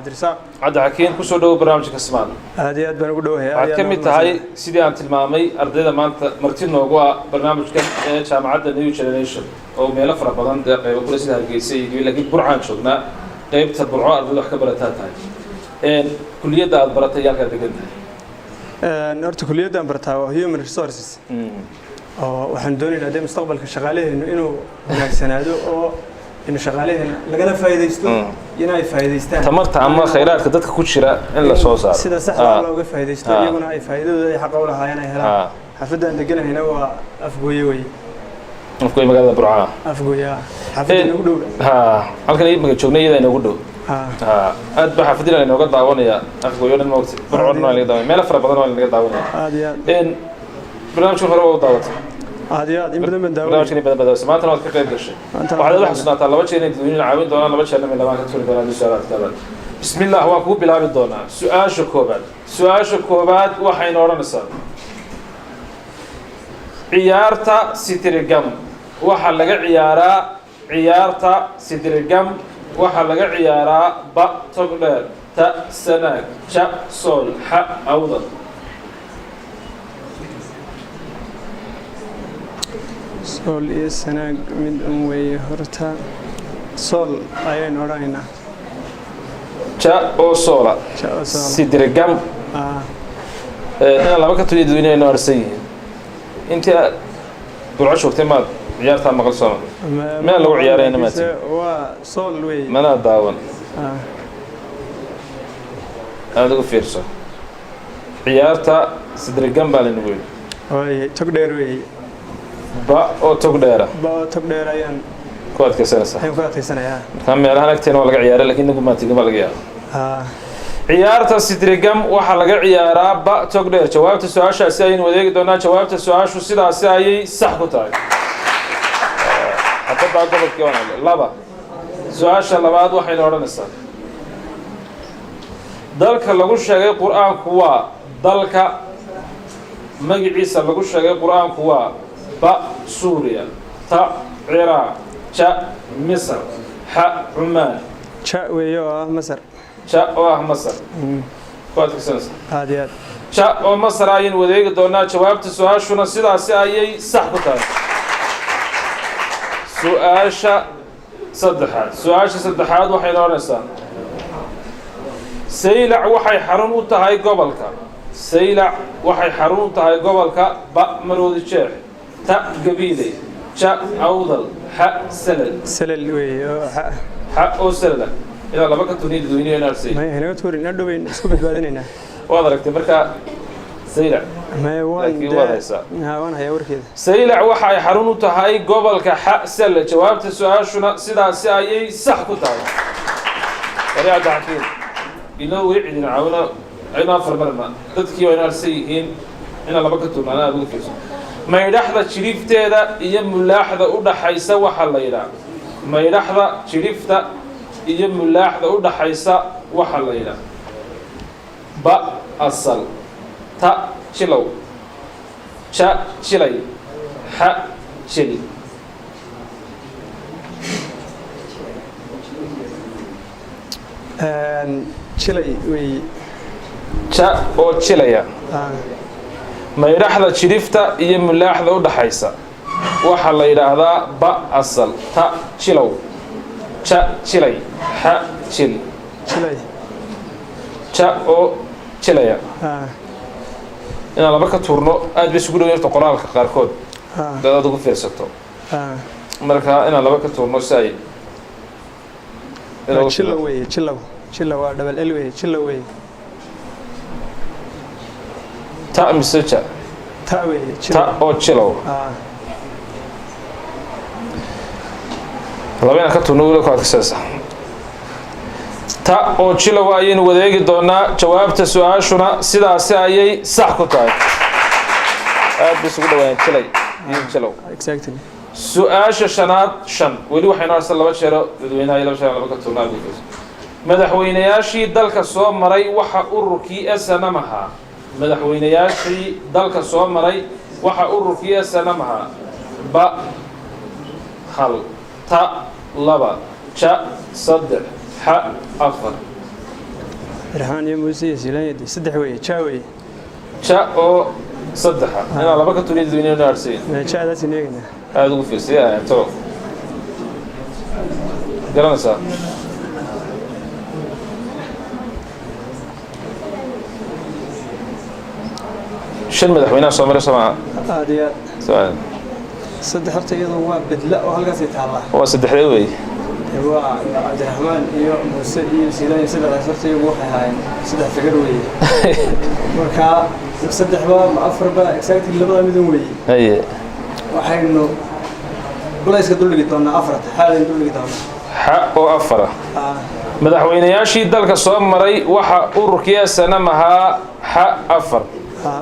عبد الرزاق عبد الحكيم كسر دو برنامج كسمان هذه أدبر نقوله هي كم تهاي سيدي أنت المامي أرديدا ما أنت مرتين نوجوا برنامج كم جامعة نيو جنريشن أو ميلا فرق بدن دقيقة وكل سيد هالجيسي يقول لك برعان شغلنا قيب تبرعان أرديدا خبرتها هاي كلية ده أدبرتها يا كده جدا نورت كلية ده أدبرتها وهي من resources waxaan doonaynaa hadee mustaqbalka shaqaalaheenu inuu wanaagsanaado oo in shaqaalaheena lagala faa'iideysto inay faa'iideystaan tamarta ama khayraadka dadka ku jira in la soo saaro sida saxda ah looga faa'iideysto iyaguna ay faa'iidadooda ay xaq u lahaayeen ay helaan xafadan deganahayna waa afgooye way afgooye magaalada Burca afgooye xafadan ugu dhow halkan ay maga joognay iyada ugu dhow aad ba xafadina inooga daawanaya afgooye dhan ma waqti Burca laga daawanay meel fara badan oo laga daawanay aad iyo in برنامج هو دعوت عاديات يمكن من دعوة برنامج كني بدأ سمعت أنا أتذكر قبل شيء وعلى الله حسنا تعالى وجه إني تدوين العابد دونا لما تشلنا من لما كتبوا لنا السؤالات كذا بسم الله هو كوب بلعب دونا سؤال شكوبات وحين ورا نصاب عيارتا سترجم وحلقة عيارتا سترجم وحلقة عيارا با تقدر تا سنة شا صول ح أوضل سول إسنا من أموي هرتا سول أين أراينا شا أو صولا سيدر جم أنا لما كنت تريد الدنيا نارسية أنت بالعش وقت ما عيارتها مغل صولا ما لو عيارين ما تي وصول وي ما أنا داون أنا دقو فيرسو عيارتها سيدر جم بالنبوي وي تقدر وي با أو تقدره أيان كواد كسر صح كواد كسر يا كم يعني أكتر ولا عيار لكن نقول ما تيجي ولا عيار عيار تسيترجم وحلقة عيارة با تقدر جواب السؤال شاسين وذيك دونا جواب السؤال شو سيدا ساي صح كتاي حتى بعد قبل كيوان لا با سؤال شلا بعد وحين ورا نص ذلك لقول شيء القرآن كوا ذلك مجلس لقول شيء القرآن كوا با سوريا تا عراق تا مصر ح عمان تا ويا مصر تا مصر كواد كسنس هاديات تا مصر عين وذيك دونا جواب السؤال شو نصير أي صح كتير سؤال صدحات وحين ورنسان سيلع وحي حرم وتهاي قبلك سيلع وحي حرم وتهاي قبلك با مرود الشيخ تا قبيلي شا أوضل ح سلل وي ح أو سلل إذا لبقى تريد الدنيا نفسي ما هنا توري ندوين سكوت بعدين واضح تبرك سيلع ما وان وانا هي وركيد سيلع وحي حرون تهاي قبلك ح سلل جوابت السؤال شو سيدا ساي صح كتاي يا دعكين إنه وعدنا عونا أنا فرمنا تذكي وين أرسيين إن لبقى توري أنا أقول كيسو ما يلحظة شريفتها يم ملاحظة وده حيسا وحلينا ما يلحظة شريفتها يم ملاحظة وده حيسا وحلينا با أصل تا شلو شا شلي ح شل شلي وي شا أو شليا ما يلحظة شريفتا يم ملاحظة وده حيسا وحلينا هذا با أصل تا شلو شا شلي ح شل شلي شا أو شليا إن الله بك تورنو أد بس يقولوا يرتو قرآن الكاركود ده تقول في السطو مركها إن الله بك تورنو ساي شلوي شلو دبل الوي شلوي تا مسجع تاوي تا أو شلو الله بينا كتورنو ولا كواد كساسة تا أو شلو أيين وذيك دونا جوابت السؤال شنا سيدا ساي صح كتاي بس يقولوا وين شلي شلو exactly سؤال شنات شن ولي وحين أرسل الله بشرة ودوينا إلى بشرة لبكت تورنا بيكوز مدحوينياشي دلك الصوم مري وحا أركي أسنمها مدحوينياشي دلك الصوم مري وحا أركي أسنمها با خل تا لبا شا صدر ح أفر رحان يوم موسى سيلان يدي صدح وي شاوي ja oo saddexa inaa laba ka turiid inay naarsiin ما شاء الله سنيجنا aad ugu fiirsiyaa to garanaysaa shan madaxweynaha Soomaaliya Soomaa هذه su'aal صدح حتى يضو بدلا وهلقاس يتعلى waa saddexdee wey هو عبد الرحمن iyo موسى iyo سيلان صدح صرتي waxay haayeen صدح figar weey marka صدح ba afar ba exactly labada midun weey haye waxaynu bulayska duligi doonaa afar xaalin duligi doonaa xa oo afara madaxweynayaashii dalka soo maray waxa ururkiisa sanamaha xa afar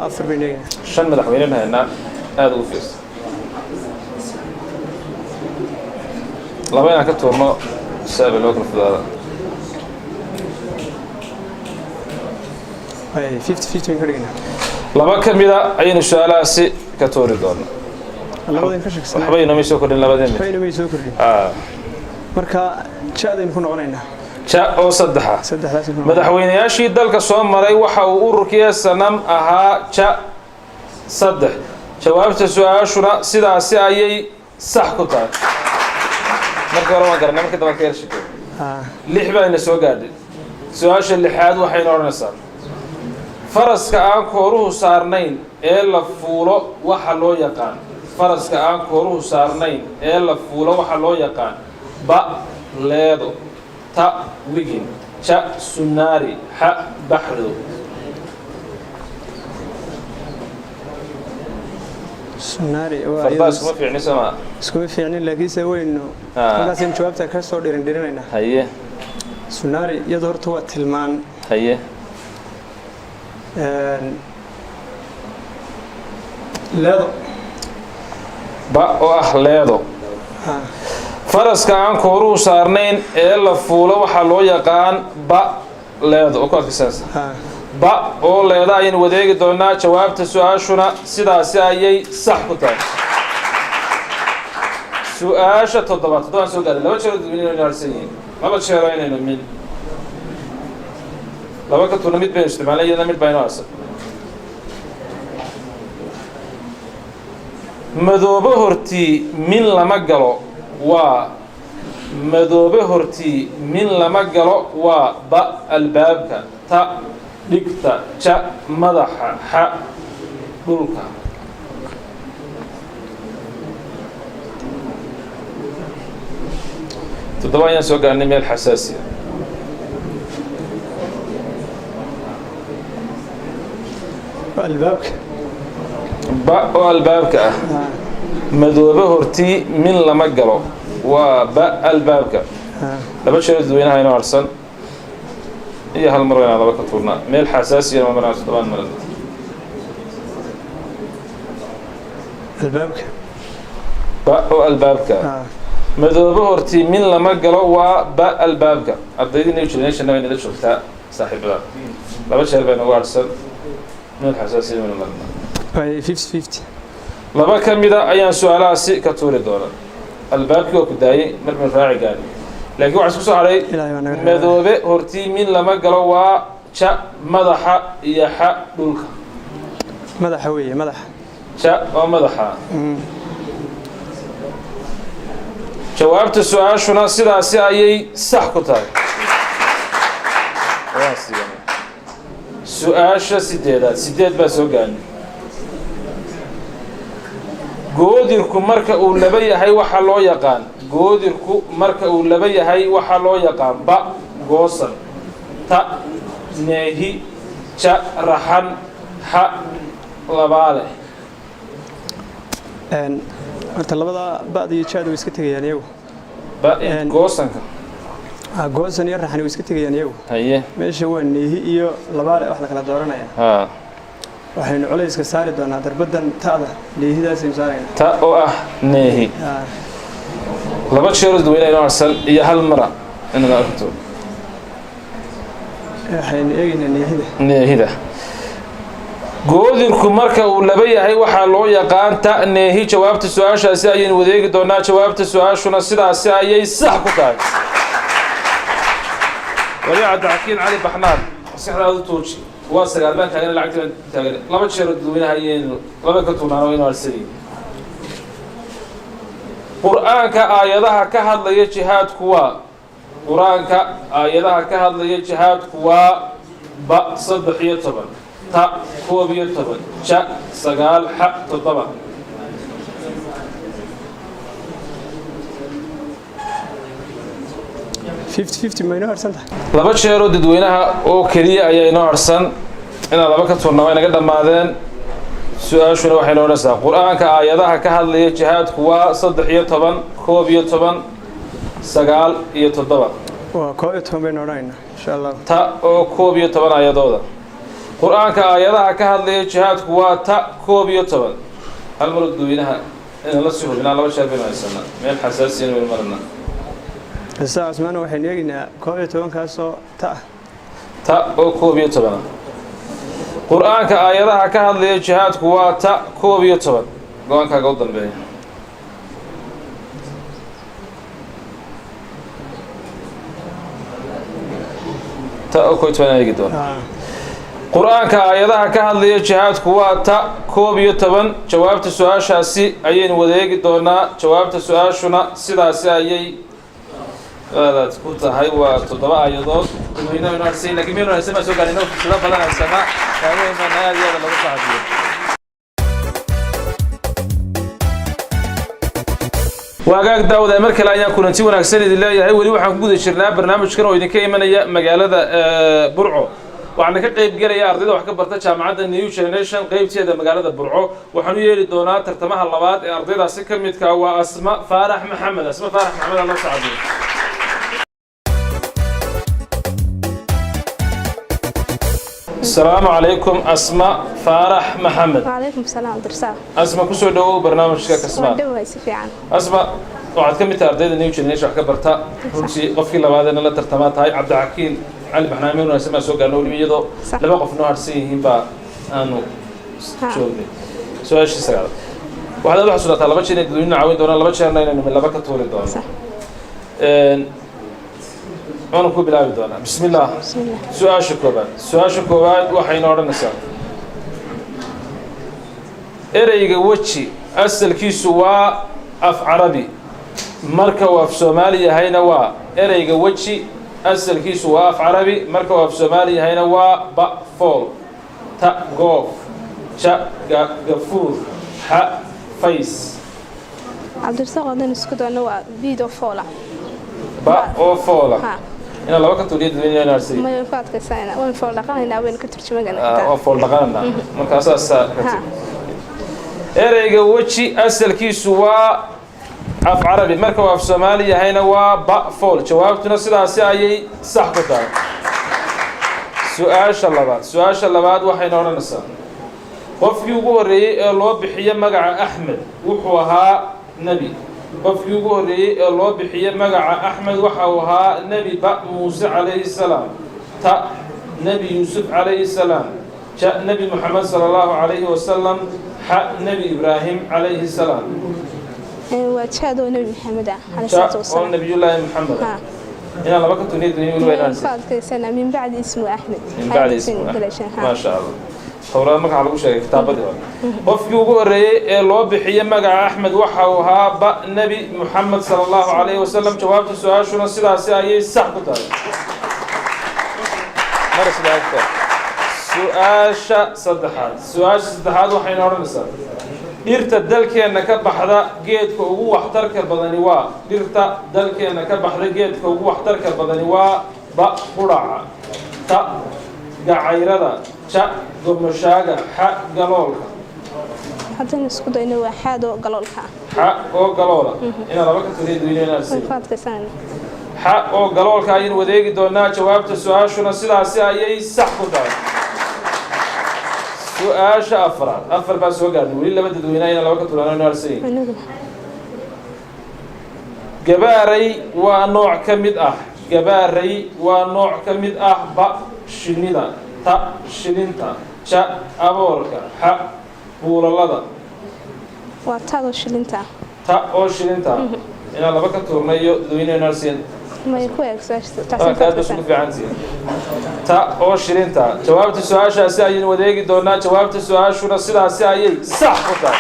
afar beenayna shan madaxweynahayna aad ugu fiirsan laba inaan ka tuurno saabe loo kala fudaada ay 50 ka dhigna laba ka mida ayaynu su'aalahaasi ka tuuri doonaa labadan ka shaqsan waxba inoo soo kordhin labadeen waxayna way soo kordhin marka jaadaynu ku noqonaynaa ja oo saddexa saddexdaas madaxweynayaashii dalka soo maray waxa uu ururkiisa sanam ahaa ja saddex jawaabta su'aashuna sidaasi ayay sax ku tahay marka hore waan garanay marka daba ka yeeshay lix baa ina soo gaadhay su'aasha lixaad waxay noqonaysaa faraska aan kooruhu saarnayn ee la fuulo waxa loo yaqaan faraska aan kooruhu saarnayn ee la fuulo waxa loo yaqaan ba leedo ta wigin ja sunaari ha baxdo sunaari fardaas kuma fiicni sama isku fiicni laakiin se weyno markaas in jawaabta ka soo dhirinayna haye sunaari iyadoo horta waa tilmaan haye leedo ba oo ah leedo faraska aan kooruhu saarnayn ee la fuulo waxaa loo yaqaan ba leedo oo ku adkaysaas ba oo leeda ayaynu wadeegi doonaa jawaabta su'aashuna sidaasi ayay sax ku tahay su'aasha toddobaad soo gaadhay laba jeer inaynu naarsan yihiin laba jeer inaynu min laba ka tuurna mid baynu isticmaalay iyadana mid baynu arsan madoobe hortii min lama galo waa madoobe hortii min lama galo waa ba albaabka ta dhigta ja madaxa xa dhulka toddoba ayaan soo gaarnay meel xasaasiya albaabka ba oo albaabka ah madoobe hortii min lama galo waa ba albaabka laba jeer dadweynaha inoo harsan iyo hal mar inaan laba ka tuurnaa meel xasaasiya ma marnaa toddobaan mar albaabka ba oo albaabka madoobe hortii min lama galo waa ba albaabka ardaydii new generation way nala joogtaa saaxiibada laba jeer bay nagu harsan meel xasaasiya ma marnaa 50 laba ka mida ayaan su'aalahaasi ka tuuri doonaa albaabkii waa ku daayay mar baan raaci gaadhay laakiin waxaa isku soo hadhay madoobe hortii min lama galo waa ja madaxa iyo xa dhulka madaxa weeye madaxa ja oo madaxa jawaabta su'aashuna sidaasi ayay sax ku tahay su'aasha sideed baa soo gaadhay goodirku marka uu laba yahay waxa loo yaqaan goodirku marka uu laba yahay waxa loo yaqaan ba goosan ta neehi ja raxan ha labaale horta labada ba'da iyo jaadu way iska tegayaan iyagu ba goosanka goosan iyo raxan way iska tegayaan iyagu haye meesha waa neehi iyo labaale wax la kala dooranaya waxaynu culayska saari doonaa darbadan ta'da leehidaasaynu saarayna ta oo ah neehi laba jeer dadweyne inoo harsan iyo hal mara inaad aragto waxaynu eegaynaa neehida goodirku marka uu laba yahay waxaa loo yaqaan ta neehi jawaabta su'aashaasi ayaynu wadeegi doonaa jawaabta su'aashuna sidaasi ayay sax ku tahay wali cabdixakiin cali baxnaad maskaxdaadu tuuji waa sagaal baan taagan lacagta baan taagan laba jeer dadweynaha ayaynu laba ka tuurnaano inuu arsadii qur-aanka aayadaha ka hadlaya jihaadku waa qur-aanka aayadaha ka hadlaya jihaadku waa ba 13 ta 12 ja 9 xa 7 50 ma inoo harsan tahay laba jeeroo dadweynaha oo keliya ayaa inoo harsan inaan laba ka tuurnaa way naga dhammaadeen su-aashuna waxay noonaysaa qur-aanka aayadaha ka hadlaya jihaadku waa 13 11 9 iyo 7 waa 11 baynu odhanaynaa insha Allah ta oo 11 aayadooda qur-aanka aayadaha ka hadlaya jihaadku waa ta 11 hal mar dadweynaha inaan la sii hubinaa laba jeer baynu haysanaa meel xasaasiyan waynu marnaa Isa Asmaan waxaan eegnaa 11 kaasoo ta oo 11 qur-aanka aayadaha ka hadlaya jihaadku waa ta 11 go-aankaaga u dambeeya ta oo 11 eegi doona qur-aanka aayadaha ka hadlaya jihaadku waa ta 11 jawaabta su-aashaasi ayaynu wada eegi doonaa jawaabta su-aashuna sidaasi ayay هذا تقول هاي وتضبع يضاد وهنا من أرسل لكن من أرسل ما سوى كان ينوف سلام بدنا السماء كانوا من هذا هذا لو صعد وأجاك داود أمريكا لا يكون أنتي ونأكسر الله يهوي ولي وحنا نقول الشرنا برنامج كانوا يدك من مجال هذا برعو وعنا كقيب جري أرض ده وحكي برتش مع النيو جنريشن قيب تيدا مجال هذا برعو وحنوي الدونات ترتمها اللبات أرض ده سكر متكوا أسماء فرح محمد أسماء فرح محمد الله صعد السلام عليكم أسماء فرح محمد. وعليكم السلام درسال. أسماء كسر دو برنامج كأسماء. ودو سفيان. أسماء وعد كم تردد النيو جنريشن كبرتا. رمسي قفكي لبعض أن لا ترتمات هاي عبد الحكيم علي بحنامي ونسمع سوق قالوا لي يدو لما قف نوع سي هم با أنو شغلي. سؤال شيء سهل. وهذا بحث ولا طلبت شيء ندوينا عوين دونا لبعض شيء نين من لبعض كتولي دونا. صح. أنا كوب لا بدونا بسم الله سؤال شكوبات وحين أورنا سال إريج وجهي أصل كيسوا أف عربي مركب وف سومالي هينا وا إريج وجهي أصل كيسوا أف عربي مركب وف سومالي هينا وا با فول تا غوف شا غفور ح فيس عبد الرزاق هذا نسكت أنه بيدو فولا با أو فولا إن الله وقت تريد الدنيا نارسي ما ينفعك السنة وين فول لقانا وين كترش مجانا فول لقانا مركز أساس إريج وجهي أصل كيسوا أف عربي مركب وف سومالي هينا وا با فول جوابتنا سلا سايي صح كتار سؤال شلبات وحين أورنا نسال قف يقولي الله بحية مجا أحمد وحوها نبي قف يقولي الله بحية مجا أحمد وحوها نبي با موسى عليه السلام تا نبي يوسف عليه السلام جاء نبي محمد صلى الله عليه وسلم حق نبي إبراهيم عليه السلام وشهدوا نبي محمد عليه الصلاة والسلام نبي الله محمد إن الله وقت تريد سنة من بعد اسمه أحمد من بعد اسمه ما شاء الله howlaha magaca lagu sheegay kitaabadii hore qofkii ugu horeeyay ee loo bixiyay magaca Axmed waxa uu ahaa ba nabi Muhammad sallallahu alayhi wasallam jawaabta su'aashuna sidaas ayay sax ku tahay su'aasha saddexaad waxay noqonaysaa dhirta dalkeena ka baxda geedka ugu waxtarka badani waa ba quraca ta gacayrada ja gomashaaga xa galoolka hadda isku dayno waa xaado galoolka xa oo galoola ina laba ka tiriid weynaa xa oo galoolka ayaan wadeegi doonaa jawaabta su'aashuna sidaas ayay sax ku tahay su'aasha afar baa soo gaadhay wali laba dadweynaha ina laba ka tiraano naarsiin gabaaray waa nooc ka mid ah ba shinida ta shilinta ja aboorka xa buulalada waa taado shilinta ta oo shilinta ina laba ka tuurnayo dadweynaha naarsiin ما يكون كانت بس في عندي تا أو شيرين تا جوابت السؤال شاسعين وديك دونا جوابت السؤال شو نصير شاسعين صح ولا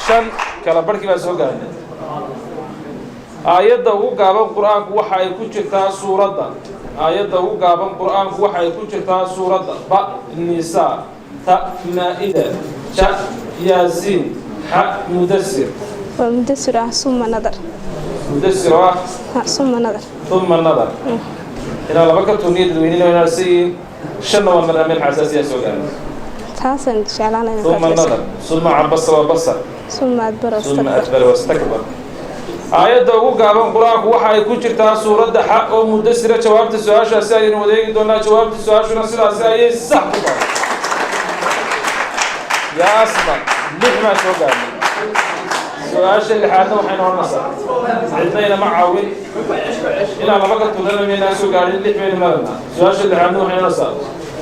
شن كلا بركي بس هو قال آيات ده هو قابل القرآن وحي كوجتا سورة آيات ده هو قابل القرآن وحي كوجتا سورة با النساء تا مائدة شا ياسين ح مدثر ومدثر ثم نظر مدثر ثم نظر ثم النظر هنا لبقى تونيد الوينين وناسين شنو من الأمين حساسية سوقان تاسن شعلان ثم النظر ثم عبس وبصر ثم أدبر ثم واستكبر أدبر واستكبر آيات داوود قابل القرآن وحي كوجتا سورة حق ومدثرة جوابت السؤال شاسعين وديك دونا جوابت السؤال شو نصير شاسعين صح يا أسمع نحن سوقان سؤال اللي حالنا وحين ونصر عندنا مع عاون إلى ما بقت لنا من الناس وقاعدين اللي بين مرنا سؤال اللي حالنا وحين ونصر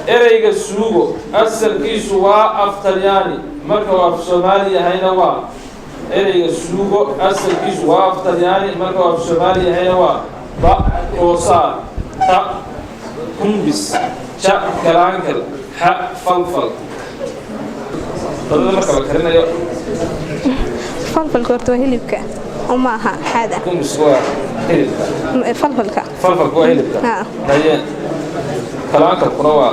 إريج السوق أصل كيس وأفترياني مركب في سوماليا هنا وا إريج السوق أصل كيس وأفترياني مركب في سوماليا هنا وا با روسار تا كنبس شا كلانكل ح فلفل هذا مركب كرنا يو فلفل كورتو هيلبكا وماها هذا كنبس هو هيلبكا فلفل هو هيلبكا هي كلانكل قروا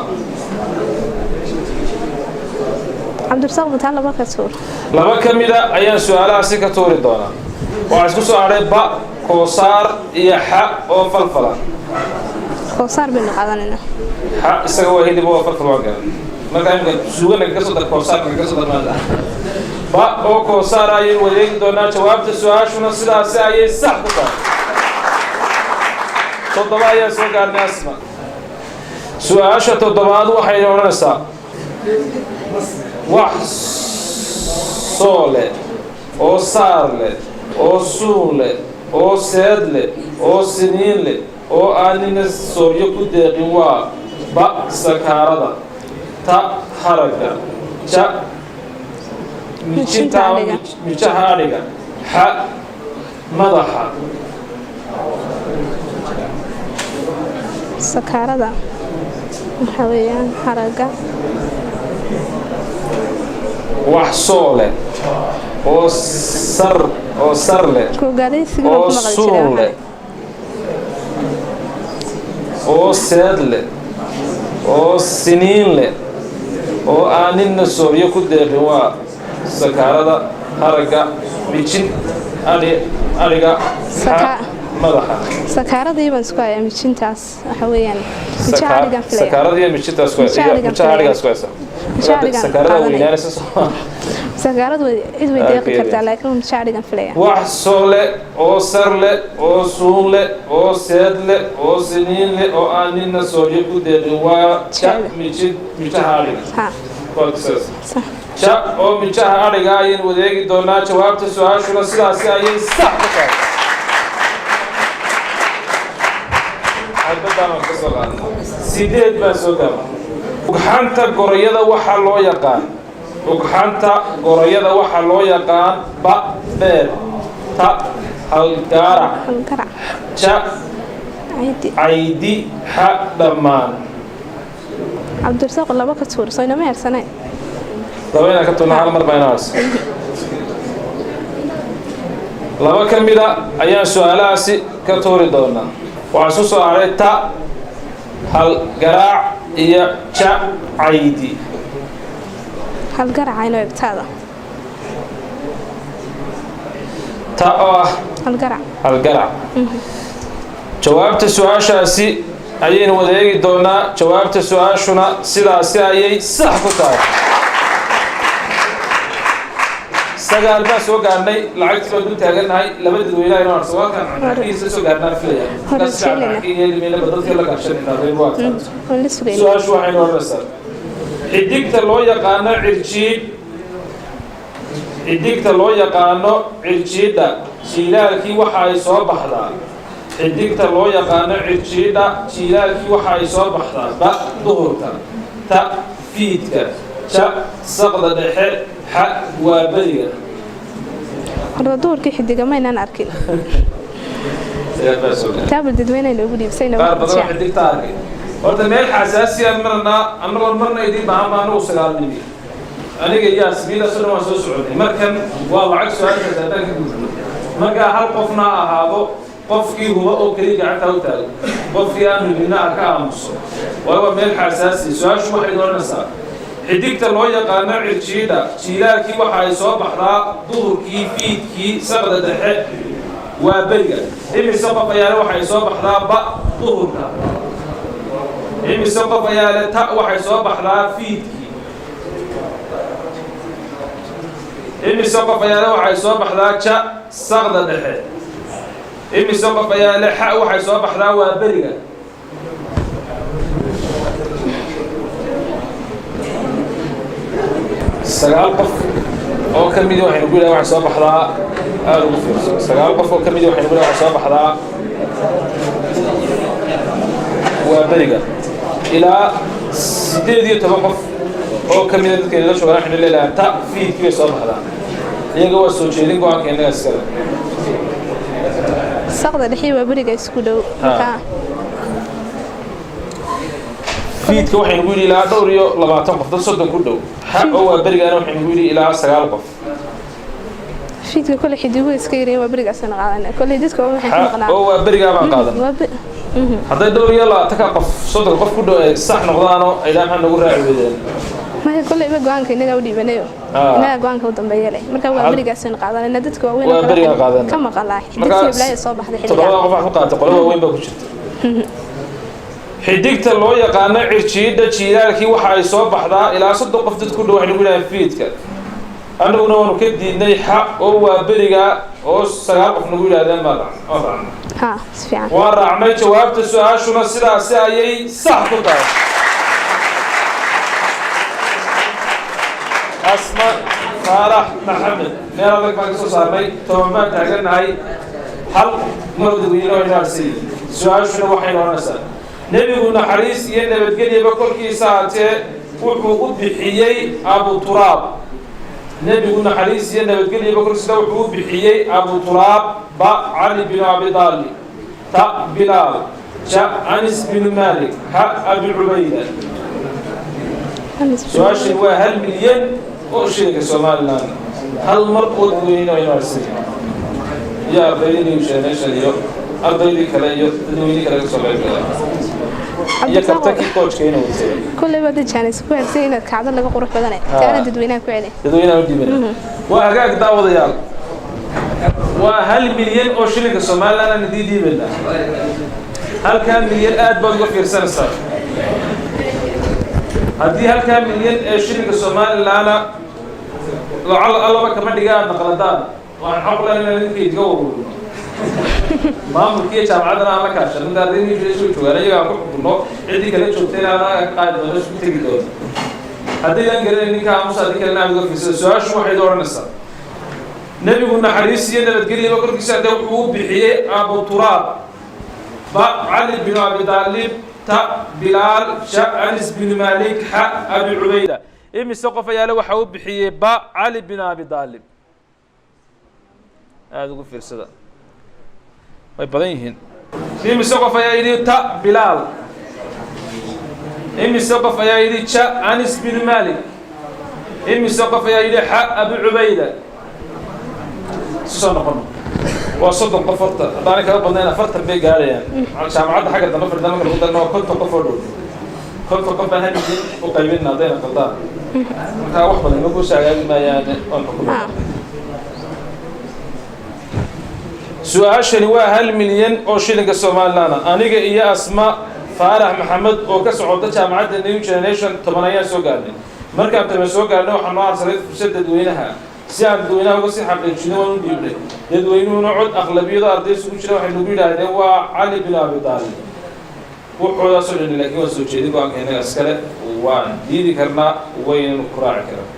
عبد الرزاق بتاعنا ما كسور لما كميدا أيام سؤالها سكتوري دونا وعشان سؤال با كوسار يح أو فلفلة كوسار بالنقادنا ح استوى هيدي بوا فلفل واقع ما كان يمكن سوقنا نقصد الكوسار نقصد ماذا با أو كوسار أي وليك دونا جواب السؤال شو نصير أسأي صح بقى تضبع يا سؤال الناس ما سؤال شو تضبع وحين ونسا wax soo leh oo saar leh oo suun leh oo seed leh oo siniin leh oo aanina sooryo ku deeqin waa ba sakaarada ta haraga ja mijaha adhiga xa madaxa sakaarada waxaa weeyaan haraga wax soo leh oo sar leh oo suun leh oo seed leh oo siniin leh oo aanina sooryo ku deeqin waa sakaarada haraga mijin adhiga madaxa sakaaradii baan isku hayaa mijintaas waxa weeyaan sakaaradii mijintaas ku haysa سكرنا وينانا سكرنا إذا بدي كرت على كم شعري كان فليا واحد صولة أو سرلة أو سولة أو سيدلة أو سنينة أو أنينا سوري كده دوا ميشهاري ها كويس شا أو ميشهاري جاين وديك دونا جواب السؤال شو نصير أسأين صح بكرة هذا ما كسر سيدات بسوكا وحنت قرية وحى لو يقان وحنت قرية وحى لو يقان با بير تا هالجارة شا عيدي حق دمان عبد الرزاق الله بك تصور صينا ما يرسنا طبعا كتبنا على مر بيناس لما كمل أيام سؤالاسي كتوري دونا وعسوس على تا هالجراع هي شا عيدي هالجرع عينه يبتهذا تا هالجرع جوابت السؤال شاسي أيين وديك دونا جوابت السؤال شنا سلاسي أيي صح كتار سجال بس وقالني لعبت بدون تاجر هاي لبد دويلا ينور سواء كان حكي سوى قالنا فيها بس حكي اللي من بدرت يلا قرشنا هذا الوقت سؤال شو حين ورسل عديك لو يقانا عرشيد عديك لو يقانا عرشيدا شيلالكي وحاي صوب بحدا عديك لو يقانا عرشيدا شيلالكي وحاي صوب بحدا با ظهرك تا فيدك شا سقط دحر حق وبرية هذا دور كي حد جمعنا نأكل taabal dadweyne lagu dhiibsayna qaar badan waxay digtaa arkay horta meel xasaasi ah marna idin baahan baan u sagaalnimi aniga iyo asbiila soo dhawaan soo socday markan waa lacag su'aasha dadka ka gudbo marka hal qofna ahaado qofkii huwa oo kaliya gacanta u taago qofkii aan hubina ka aamuso waa meel xasaasi su'aashu waxay doonaysaa xidigta loo yaqaan cirjiida jiilaalkii waxa ay soo baxdaa duhurkii fiidkii sabada dhexe waa beriga imise qof ayaa waxay soo baxdaa ba duhurka imise qof ayaa ta waxay soo baxdaa fiidkii imise qof ayaa waxay soo baxdaa ja sabada dhexe imise qof ayaa xa waxay soo baxdaa waa beriga sagaal qof oo ka mid waxay ugu leeyahay soo baxdaa aad ugu fiirso sagaal qof oo ka mid waxay ugu leeyahay soo baxdaa waa beriga ilaa 18 qof oo ka mid dadka la shaqeeya xilli leeyahay ta fiidkii soo baxdaa iyaga waa soo jeedin go'aanka inaga iskala saqda dhixii waa beriga isku dhow fiidka waxay ugu ilaa dhowr iyo 20 qof dad 30 ku dhow oo waa berigaana waxay ugu ilaa 9 qof fiidka kale xidigu iska yareen waa beriga san qaadana kale dadka waxay ku maqnaa oo waa beriga baan qaadan haday dhowr iyo 20 qof 30 qof ku dhow ay sax noqdaano ay daaman nagu raaci weeyaan ma kale iba go'aanka inaga u dhiibanayo inaga go'aanka u dambeeyay leh marka waa beriga san qaadana dadka waa weyn ka maqalaa xidigta bilaa soo baxday xilliga qof wax ku qaatay qolo weyn baa ku jirta xidigta loo yaqaan cirjiida jiilaalkii waxa ay soo baxdaa ilaa 30 qof dad ku dhow waxay ugu leeyahay fiidka anaguna waanu ka diidnay xa oo waa beriga oo 9 qof nagu yiraahdeen baa ha si fiican waa raacnay jawaabta su'aashuna sidaas ayay sax ku tahay asma faarax maxamed meelaha baan soo saarnay toban taaganahay hal marwada wiilo inaasay su'aashuna waxay noqonaysaa nebigu naxariis iyo nabadgelyo korkiisa aatee wuxuu u bixiyay Abu Turaab nebigu naxariis iyo nabadgelyo korkiisa wuxuu u bixiyay Abu Turaab ba Ali bin Abi Talib ta Bilal ja Anas bin Malik ha Abi Ubayda su'aashu waa hal milyan oo sheega Soomaaliland hal mar oo weyn oo inaasay يا بيني وشناشليو أرضي كلا يدويني كلا كسولة يا كابتن كوتش كينو كل ما تجاني سكوير سينا كعادة لقى قرح بدني كأنا تدوينها كويلة تدوينها ودي منه وأجاك داود يال وهل مليون أو شيء كسومال أنا ندي دي بالله هل كان مليون آد بقى في سنة صار هدي هل كان مليون شيء كسومال أنا لعل الله بك ما دقيقة نقلدان وأنا حقول أن نلقي يتجاوب ما ممكن جامعتنا على كاشر من دارين يجلسوا شو أنا يجا أقول كله عندي كله شوتين أنا قاعد بدرس بتجدون هذي لان قرر إني كام صادق كلنا بقول في سؤال شو واحد دور نصر نبي قلنا حريصي أنا بتقولي بقول كيسا ده هو بحية أبو تراب با علي بن أبي طالب تا بلال شا أنس بن مالك ح أبي عبيدة إيه مسقف يا له حوب بحية با علي بن أبي طالب هذا يقول في الصدى ويبغيهن إيه مسقف يا يدي تا بلال إيه مسقف يا يدي شا أنس بن مالك إيه مسقف يا يدي ح أبي عبيدة سنة قلنا وصدق قفرت أنا كذا بدنا فرت بيجي عليه عشان عاد حاجة ده نفرد أنا كنت أنا كنت قفرت كنت قفرت هني وقيمنا ضينا قدام كذا واحد بدنا نقول شيء ما يعني سؤال waa hal milyan oo shilinka Soomaaliland aniga iyo Asma Faarax Maxamed oo ka socda jaamacadda New Generation 10 soo gaarnay markaan tama soo gaarnay waxaan noo arsalay fursad dadweynaha si aan dadweynaha uga sii xaqiijino oo dhiibnay dadweynuhuna cod aqlabiyada ardayda isugu jira waxay nagu yiraahdeen waa Ali bin Abi Talib wuxuu soo dhigay laakiin waa soo jeedin go'aanka inaga iskale waan diidi karnaa waynu ku raaci karnaa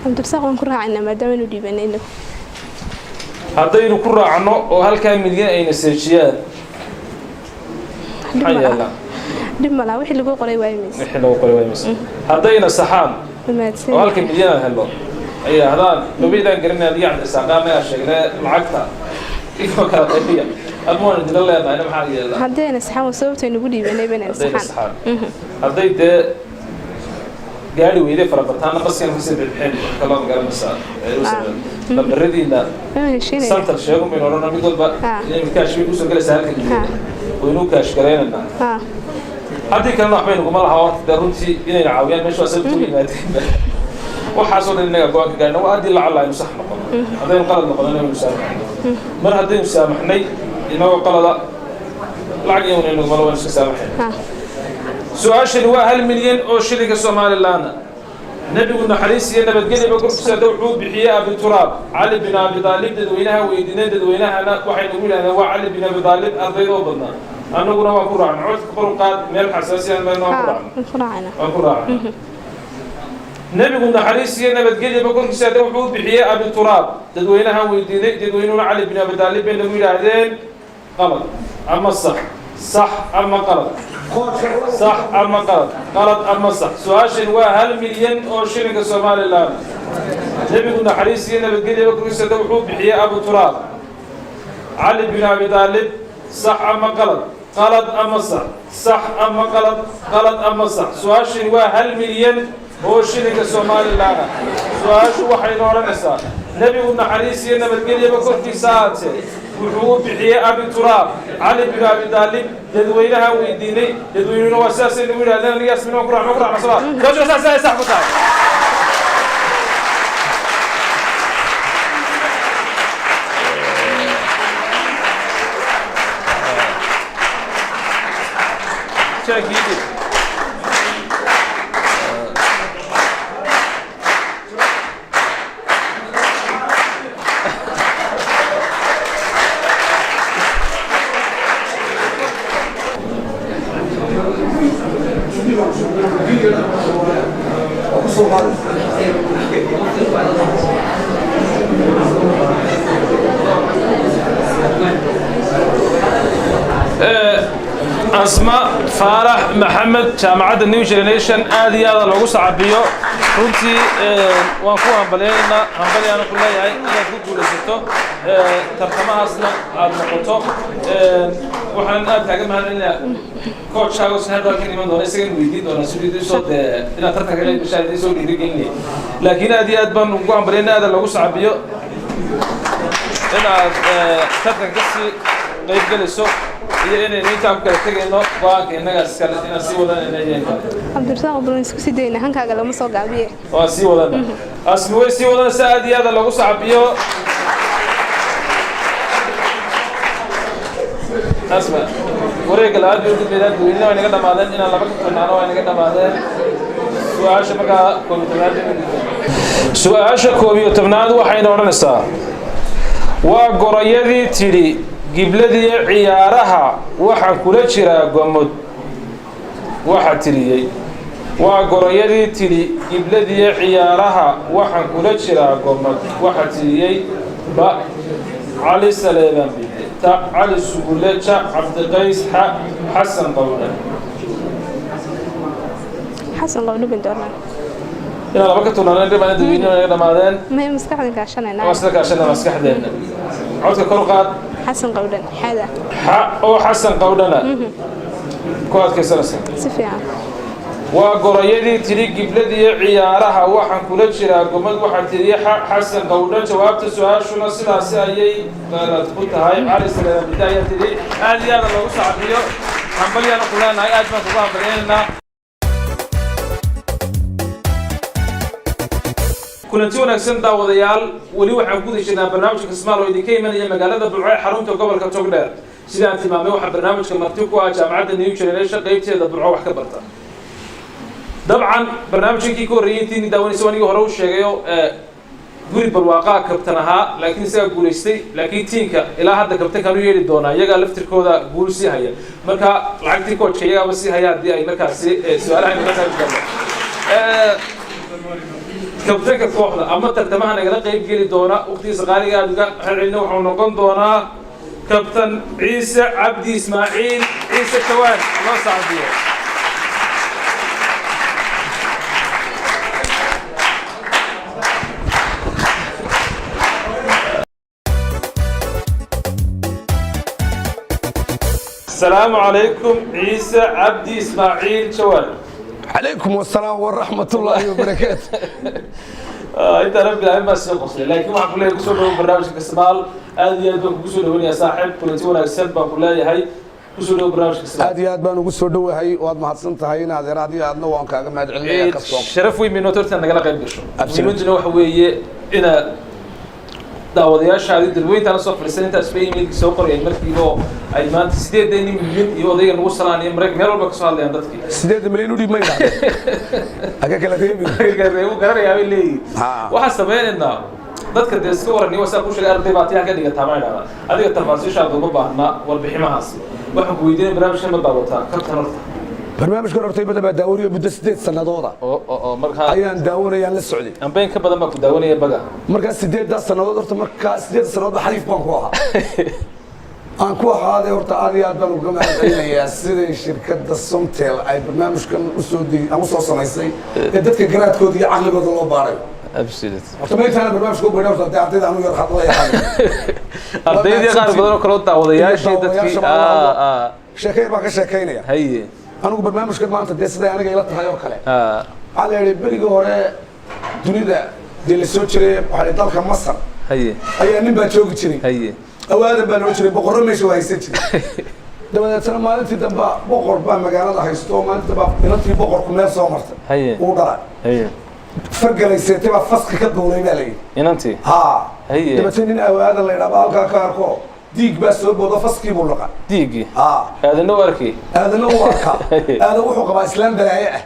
abdursaaq ku raacina maadaama uu dhiibanayno haddaynu ku raacno oo halkaa milyan ayna seejiyaan dib mala wixii lagu qoray waaymis haddayna saxaan oo halka milyan aan helo ay yidhaahdaan mabaydaan garanayaan yacni isaaqaana sheegnay lacagta ifoo kala qaybiya المهم إن الله ما أنا محاجة هدينا سحاب وصوبته نقولي بيني بين السحاب هديت قالوا ويدي فربطانا بس كان في سبب الحين كلام قال مساء لما ردينا صرت الشيء من ورانا بيقول بقى اللي كاش بيوصل كل سهل كده وينو كاش قرينا هذه كان راح بينكم الله هوا درونتي إني العاويان مش وصلت لي وحصل إني أقول قالنا وأدي الله الله يمسح نقول هذا القلد نقول أنا مسامح من هذا يسامحني إنه قلد لعقي إنه ما هو يسامحني سؤال شنو هل مليون أو شركة سومالي لنا نبي قلنا حريص ينا بتجلي بقول سدوعو بحياء بالتراب علي بن أبي طالب ددوينها ويدنا ددوينها أنا واحد يقول أنا وعلي بن أبي طالب أرضي وبنا أنا قلنا ما قرآن عود قرآن مال حساسية ما قرآن نبي قلنا حريص ينا بتجلي بقول سدوعو بحياء بالتراب ددوينها ويدنا ددوينون علي بن أبي طالب نقول هذين غلط أما الصح صح أما غلط صح أما غلط غلط أما صح سؤال شنو هل مليون أو شركة سومالي الآن نبي قلنا حريصين بتقولي بكرة سدوحو بحياء أبو تراب علي بن أبي طالب صح أما غلط غلط أما صح صح أما غلط غلط أما صح سؤال شنو هل مليون أو شركة سومالي الآن سؤال شو وحي نورا نساء نبي قلنا حريصين بتقولي بكرة في ساعته وحوب بحياء أبي تراب علي بن أبي طالب يدوينها ويديني يدوينه وأساسا يقول هذا الناس منهم قرع مصر كيف أساسا يسحب تاعي شاكيدي أسماء فارح محمد جامعة النيو جينيريشن آدي هذا لو صعبيو runtii waan ku hambalyeynaa hambalyaana ku leeyahay inaad ku guulaysato tartamahaasna aad noqoto waxaan aad kaaga mahadcelinayaa coachkaaga soo hadalkan iman doona isaga weydiin doona sidii soo inaad tartanka la bishaadii soo dhiirigelinay laakiin aad iyo aad baan ugu hambalyeynaa aad lagu sacabiyo inaad tartanka si qayb galayso iyo inay intaan kala tagayno baanka inaga iska inaan sii wadaan inay Abdulsalam Abdullah isku sidayna hankaaga lama soo gaabiye waa sii wadaan asmi way sii wadaan saadiyada lagu sacabiyo asma wareega la aad u gudbiyay dadweynaha inaga dhamaadeen inaan laba ka qanaano inaga dhamaadeen su'aasha marka su'aasha koob iyo tobnaad waxayna oranaysaa waa gorayadii tiri gibladii ciyaaraha waxa kula jira gomod waxa tiriyay waa gorayadii tiri gibladii ciyaaraha waxa kula jira gomod waxa tiriyay ba علي سليمان تا علي سبولة عبد القيس حسن قولنا حسن قولنا بندورنا يلا بكتونا نقدر ما ندوينا نقدر مادين ما هي مسكحة عشان أنا مسكحة عشان مسكحة دينا عودك كرقات حسن قولنا هذا أو حسن قولنا كواد كسرسين سفيان وقريدي تري قبلدي عيارها وحن كل شيء قمد وحن تري حسن قولنا جوابت السؤال شو نصير أسألي قالت قلت هاي على سلام بداية تري هذه هذا لو صعبيه حنبلي أنا كلنا هاي أجمل الله بلينا كلنتي ونكسن داوديال ولي waxaan ku dishnaa barnaamijka Kismaal oo idinka imanaya magaalada Bulcay xarunta gobolka Togdheer sida aan tilmaamay waxa barnaamijka marti ku ah jaamacadda New Generation qaybteeda Bulcay wax ka barta dabcan barnaamijkii ku horeeyay daawanaysa waniga hore u sheegayo guri barwaaqa kabtan ahaa laakiin isaga guuleystay laakiin tiinka ilaa hadda kabtan kanu yeeli doona iyaga laftirkooda guul si haya marka lacagtii coachka iyaga si haya hadii ay markaasi su'aalaha inta ka jawaaban كابتن كوحدة أما ترتمها نقدر قريب جري دونا أختي صغاري قاعدة حلنا وحنقون دونا كابتن عيسى عبدي إسماعيل عيسى كوان الله سعديه السلام عليكم عيسى عبدي إسماعيل شوال. عليكم السلام ورحمة الله وبركاته. أنت ربي العالمين بس يقصي لكن ما أقول لك كسر برنامج كسمال هذه يدوك كسر يا صاحب كل تقول السبب بقول لي هاي كسر برنامج كسمال. هذه أدبان وكسر دو هاي واد ما حصلت هاي نادر هذه أدنى وان كأجمع مع العلمية كسر. شرف وين من نوترت أنا قلق يبشر. من وجهنا وحوي إن داودياش هذه دلوقتي أنا صف السنة تسبيع من سوقر يعني مركبه أي ما تسديد ديني من يودي نوصل عن يمرك ميرو بكسر اللي عندك. سديد مليون ودي ما يلعب. أجا كلا كريم. كريم وكرر يعمل لي. وحسب إنه ضد كده الصور إني وسأقول شيء أرضي بعطيها كده يتعامل معها. هذه التفاصيل شاذ ضبابة ما والبحمة هاسي. وحكوا يدين برامج كم داوتها كم تنرتها. برنامج كنا رتيبة تبع داوري بدأ سديد سنة ضوضة. مركها. أيان داوري يعني للسعودي. أم بين كم بدل ما كنت داوري بقى. مركز سديد ده سنة ضوضة مركز سديد سنة ضوضة حريف بانكوها. أنكوها هذا ورتا هذه أدبان وجمع العلمية سيد شركة الصمتيل أي برنامج كان أسودي أو صوص نايسي يدك جرات كودي عقل بدل الله بارك. أبشرت. أتمنى أنا برنامج كوب برنامج تعطي عنه يرحب الله يحمي. أرضي دي قارب بدل كروت داودياش يدك. شكاير ما كشكاينة. هي. أنا برنامج كمان أنت دي سيدا أنا جايلت هاي وكله. على اللي بيجي هورا دنيا دي اللي سوتشري على طالك مصر. هي. هي نبى تشوق تشري. هي. أو هذا بنوشري بقرر مش هو يسوي. دم ترى ما أنت تبى بقر بقى مجال هذا هيستوى ما أنت تبى أنت بقر كم سو مرت. هي. وضع. هي. فرق لي سير تبى فسخ كده ولا يبالي. أنت. ها. هي. دم تنين أو هذا اللي ربع كاركو. ديك بس بوضع فسخ يبولك. ديجي. ها. هذا نوركي. هذا نورك. هذا وحق بقى إسلام دلائع.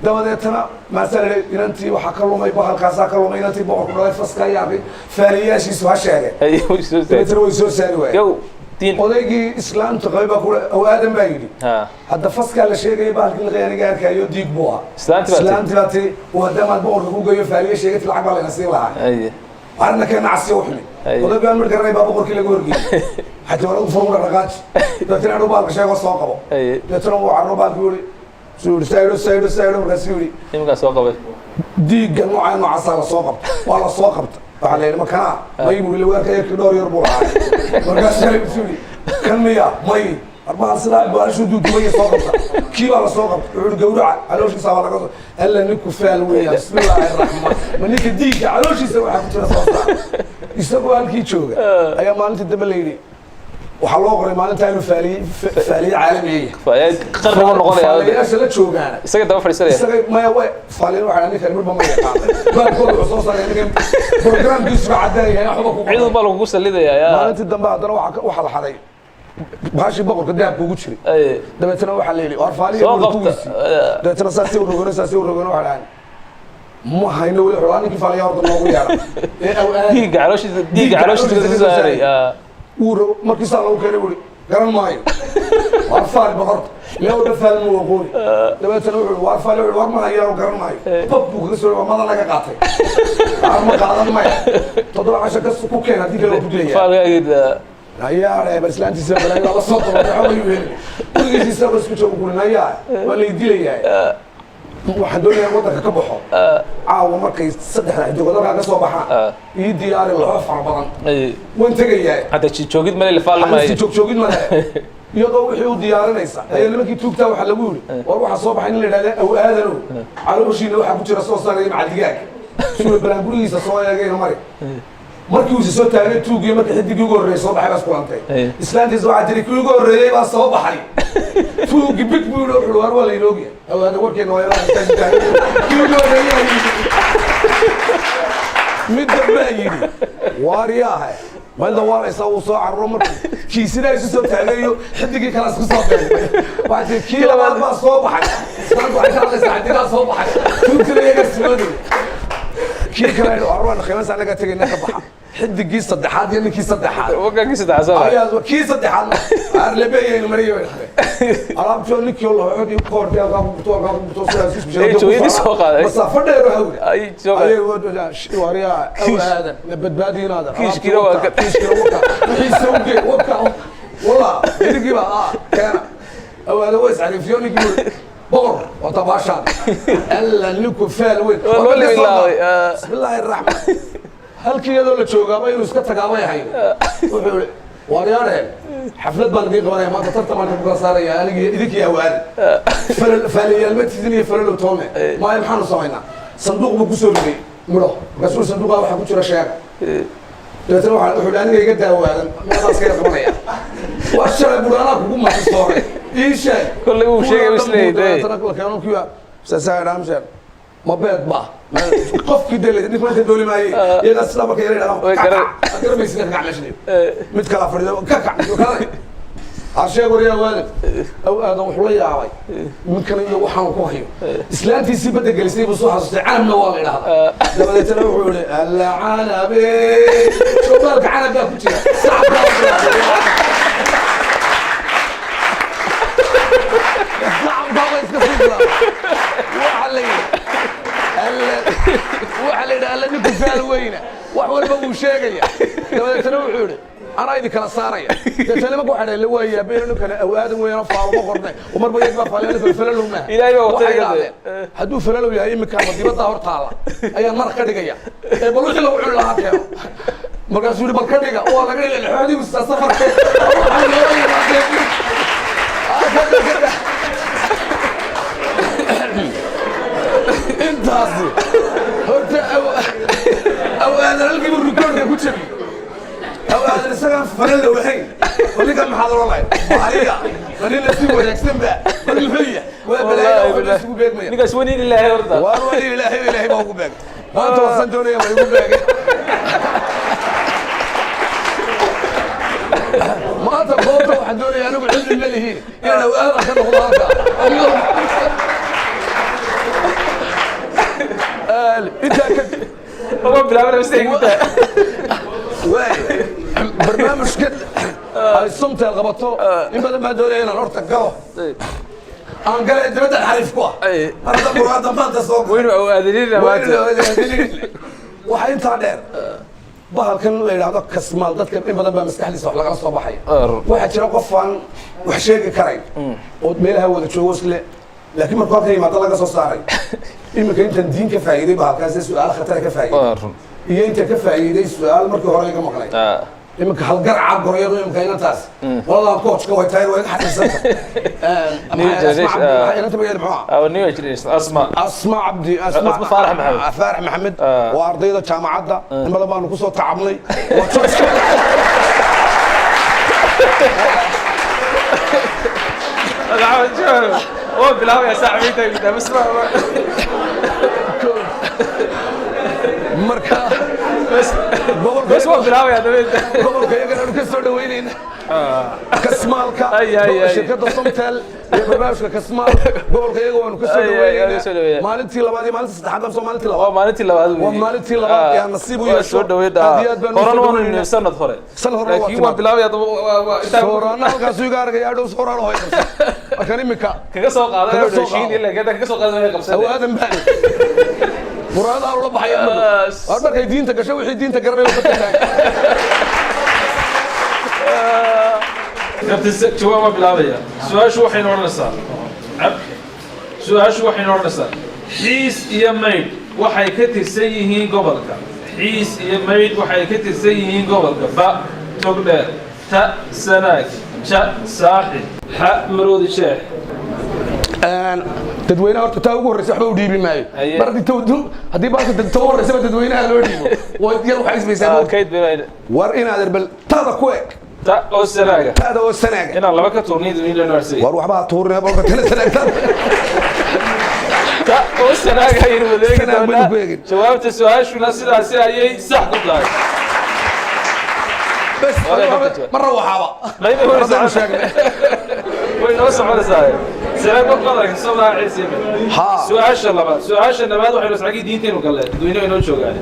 دم ترى مثلا أنت وحكروا ما يبغى الكاسة كروا ما أنت بقر كل فسخ يابي فارياش يسوى شيء. هي وش ترى ويسوى سالوه. يو. دين. ولكن إسلام تقريبا كل أو آدم بعيد. هذا فسق على شيء يبغى كل غير قال كيو ديك بوها. إسلام تبعتي وهذا ما بقول هو جاي فعليا شيء في العقبة اللي نسير لها. أيه. أنا كان عسي وحمي. وده بيعمل مركب رأي بقول كل جورجي. حتى ولو فرموا الرقاش. لكن أنا بقول شيء وصاقبه. أيه. لكن هو عربا بيقولي سوري سايرو مرسيوري. يمكن صاقبه. ديك جماعة إنه عسى صاقب ولا صاقبت. على المكان ما يقول لي وين كيك دور يربو مركز سايرو سوري. كان مياه ماي 4 سنوات بارشو دود مية صاقبة كيف على صاقبة عود جورع علوش يسوي على قصة إلا نكو فعل ويا بسم الله الرحمن منك ديك علوش يسوي حكي ترى صاقبة يسوي هالكي شوقة أيام ما أنت الدبليني وحلوقري ما أنت عنو فعلية عالمية قرب من الغنية فعلية أشلت شوقة سجل دوا فريسرية سجل ما يوي فعلية وحنا نكلم ما يقع ما كل عصوصا يعني برنامج يسمع عدني يعني حبك عيد بالك وقصة اللي ده يا ما أنت الدم بعد وحلا حري باشي بقول قدام كوجو شري دبتنا waxa leeyay warfaaliye debtana saasi u rogono waxaan ma hayno wali xulaanki faaliye horta loogu yeeray diig calooshii saaray uu markii saa loo keenay wali garan maayo warfaal boqor loo dhafaal mu waqooy debtana wuxuu warfaal war ma hayo garan maayo babku ka soo mada laga qaatay arma qaadan maayo todoba casho ka ku keen hadii loo budleeyo faaliye هيا بس لا أنت سبب لا لا صوت ولا حول ولا قوة كل شيء سبب بس كتشوف كلنا هيا ولا يدلي هيا واحد دول يقولك كبحه عاو مركز صدق راح يجوا ده قاعد صباحا يدي ياري العف على بدن وانت جاي هذا شيء شوقد ملي اللي فعل ما شوقد ملي يضو وحي وديارنيسا هي لما كي توقتا waxa lagu yiri war waxa soo baxay in la yiraahdo aw aadano calooshiina waxa ku jira soo saaray macal digaag soo baraanguriisa soo eegayna mari markii uu soo taagay tuugay markii xidigii ugu horeeyay soo baxay bas kulantay islaantiis waxa jiray kii ugu horeeyay baa soo baxay tuugii big buu wuxuu war wala iloogi aw hada warkeena waa ilaa taagay kii ugu horeeyay mid baa yiri waariyaha wanda waa isagu soo carro markii kiisina isu soo taagayo xidigii kala isku soo beelay waxa kii labaad baa soo baxay islaantu waxay ka hadlaysaa xidigaa soo baxay tuugtii iyaga simadii كي كمان أروان خمسة أنا قلت لك نكبح حد كيس صدحات يعني كيس صدحات وكان كيس صدحات أيوة كيس صدحات أرلبي يعني مريء ولا حاجة أرام شو نك يلا عادي يقار فيها قام بتوع شو يدي سوق بس أفرد يروح أي سوق أيوة واريا أو هذا نبت بادي هذا كيس كيلو وكا كيس كيلو وكا يسوق وكا والله يرجع كان أو هذا ويس عارف يوم يقول بقر وطباشان الا نكو فال وين بسم الله الرحمن هل كي يدو لا جوغا ما يسك تغاوا يحيى وحول وارياره حفلات بندقيق وانا ما تطرت ما تبغى صار يا انا اذيك يا واد فلي المتزني فلو تومي ما يمحنوا صاينا صندوق بكسور لي مرو رسول صندوق waxa ku jira sheeg dadna waxa aniga iga daawaadan meelaas ka qabanaya waa shalay buraana kugu maasooray ii sheeg kulli uu sheegay isleeyahay tanaqul kaanu kiya sasaadam sheeg ma beed ba qofkii dalay ninka ma dooli maayay iyaga isla markay yaraadaan garbaysiga ka gacmashay mid kala fadhiyo ka kacay عشان وريا والد أو هذا وحولي عاوي ممكن يوحنا وكوهيو إسلامتي سيبت جلسي بصوحة استعان نوال هذا لما يتنوعوا لي ألا عنا بي شو بالك عنا بيا صعب صعب ضاوي وعلي وعلي ألا نكون فيها الوينة وحول بابو شاقية لما يتنوعوا لي أنا إذا كان صارية تسلم أقول على اللي هو يبين كان أواد ويرفع ومقرنا ومر بيجمع فلان في الفلل وما إلهي وقتها حدو فلل يا إمي كان مدير ظهر طالع أي مرة كدقية بلوش لو علا هاتيا مرة سوري بالكدقة والله قال الحادي والسفر أنت أصلي أو أنا ألقي بالركود يا كوتشبي أو هذا السجن فلان وحين واللي كان محاضر والله وعليا فلان نسيب وجاكسن بقى والفية وبلاي ونسيب بيك مية نقص وني لله يرضى واني لله ما هو بيك ما أنت وصلتوني ما يقول بيك ما أنت بوضع وحدوني أنا بعلم المليين أنا وأنا كان خلاصة أنت كنت هو بلا مستحيل برنامج كده الصمت الغبطو إن بدل ما دوري أنا نورتك قهوة أنا قال أنت بدل حريف قهوة أنا دبر هذا ما تسوق وين أدليل وحين تعدين بحال كان اللي هذا كسمال ضد كم إن بدل ما مستحيل يصح لك الصباحية واحد شرب قفان وحشيك كريم وتميلها وتشوش له لكن ما قال كلمة طلقة صاري إما كنت دين كفايدة بحال كذا سؤال خطر كفايدة iyo inta ka faa'iiday su'aal markii hore iga maqlay imka hal garca qoriyadu imka intaas wallahi coachka way tahay way xaqiiqsan انت بقى معاه او نيو اجريس اسماء عبدي اسماء فارح محمد وارضيده جامعه in badan baan ku soo tacamlay هو بلاوي يا صاحبي انت بسمع marka بس هو بلاوي هذا gobolka iyaga ka soo dhaweynayna kasmaalka shirkadda Somtel iyo barnaamijka kasmaal gobolka iyaga waanu ka soo dhaweynayna maalintii labaad iyo maalintii saddexaad soo maalintii labaad waa maalintii labaad yaa nasiib u yeesho soo dhaweeyda horana waanu sanad hore laakiin waa balaaway hada horana halkaas iga argay adhow horana hoy markan imika kaga soo qaaday shiin ilaa kaga soo qaaday way qabsadeen awaadan baan quraada aan la baxay markay diinta gashay wixii diinta garnay oo ka tahay نفس جواب بلاوية سؤال شو حين ورنسا سؤال شو حين ورنسا حيس يمين وحي كتر سيهين قبلك حيس يمين وحي كتر سيهين قبلك با تقدر تا سناك شا ساحل ح مرود الشيخ dadweynaha horta taa ugu horreysay waxba u dhiibi maayo mar haddii tawdu haddii baasha taa horreysay dadweynaha loo dhiibo way yar waxay ismaysaa kayd been war inaad erbal tada ku eg ta oo sanaaga tada oo sanaaga inaan laba ka tuurnid in la narsay war waxba tuurnay balka tala sanaaga ta oo sanaaga ayuu wadeegay jawaabta su'aashuna sidaas ayay sax ku tahay بس مرة وحابة ما يبغى يسمع وين وصل على ساير سلام قدرك صلى عيسى سؤال شلبات سؤال شلبات وحنا سعيد دينتين وقال دوينه إنه شو قال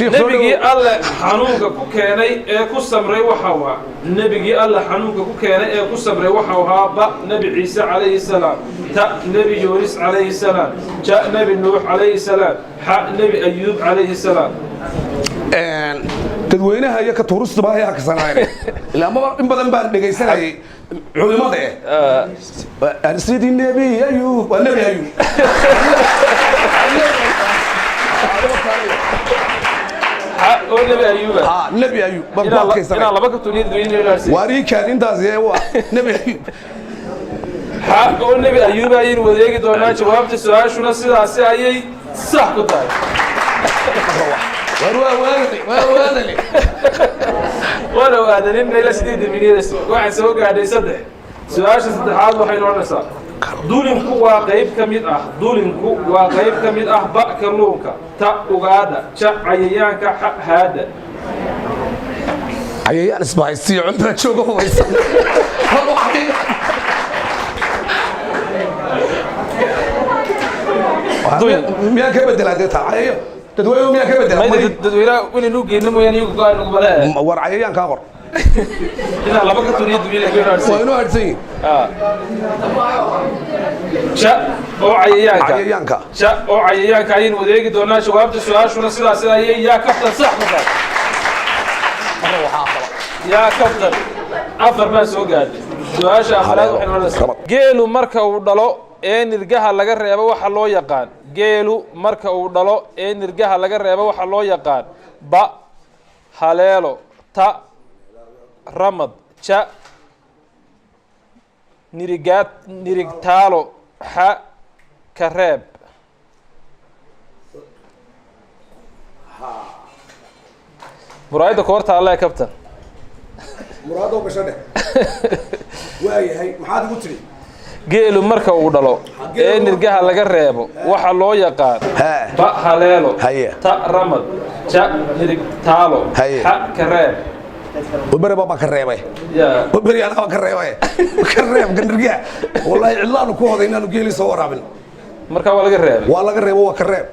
نبي الله حنوك كوكاني كوسمري وحوا نبي الله حنوك كوكاني كوسمري وحوا با نبي عيسى عليه السلام تا نبي يونس عليه السلام جاء نبي نوح عليه السلام حق نبي أيوب عليه السلام dadweynaha iyo ka tuurista baa ayaa ka sanaayay ilaa ma in badan baan dhageysanay culimada sidii nabi ayub waa nabi ayub نبي أيوب نبي أيوب إن الله بك تريد دوين واريك أنت زي هو نبي أيوب نبي أيوب أين وذيك دونا جواب السؤال شو نصير أي صح كتاي ولو هذا لنا إلى سديد من يرس واحد سوق قاعد يصدق سؤال صدحات وحين ورنسا دولنكو وقيب كميد دولنكو وقيب كميد بأ كلونكا تا وقادا شا عيانك هذا عيان اسمع يصير عندنا شوقه هو يصير ميا كبدل هذا عيان تدوينه ميا كبدل تدوينه وين نوجي نمو يعني يقال نقبله ور عيان كاغر إن الله بك تريد دوين وينو هرسين شا أو عيانك شا أو عيانك عين وذيك دونا جواب السؤال شو نصير يا كابتن صح مثلا يا كابتن أفر ما سوق هذا سؤال شاخلاء وحين ولا سوق جيلو مركا ودلو نرجعها لجر ريبة وحلو يقان جيلو مركا ودلو نرجعها لجر ريبة وحلو يقان با حلالو تا رمض شا نرجتالو ح كرب مرايدة كورتا الله يا كابتن مراده بشده واي هي maxaad ugu tiri geelu marka uu dhalo nirgaha laga reebo waxa loo yaqaan ba haleelo ta ramad ja nirig taalo ha kareeb وبري بابا كريبه يا وبري انا كريبه كريب قندرجا والله علاanu ku hoday inaanu geeli soo waraabin marka waa laga reebo waa kareeb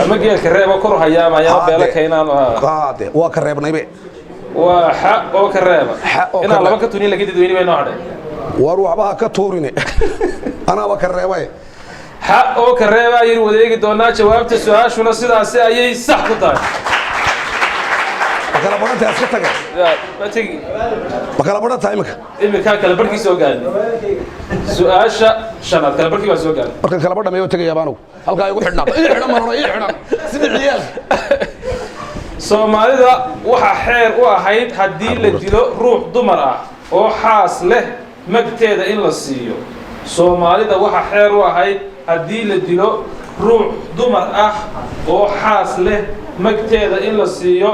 ama geel kareebo kor hayaama yaa beela keenaan qaade waa kareebnaybe waa xa oo kareeba ina laba ka tuni laga dadweyni bay noo hadhay war waxba ka tuurine ana waa kareebay xa oo kareeba ayay wadeegi doonaa jawaabta su'aashuna sidaas ayay sax ku tahay kala badan tahay iska tagay ma tagi kala badan tahay imika kala barkii soo gaadhay su'aasha shanaad kala barkii waa soo gaadhay marka kala badha meeyo tagay yaabano halka ay ugu xidhnaato xidhan marno xidhan sida ciyaal Soomaalida waxa xeer u ahayd hadii la dilo ruux dumar ah oo xaas leh magteeda in la siiyo Soomaalida waxa xeer u ahayd hadii la dilo ruux dumar ah oo xaas leh magteeda in la siiyo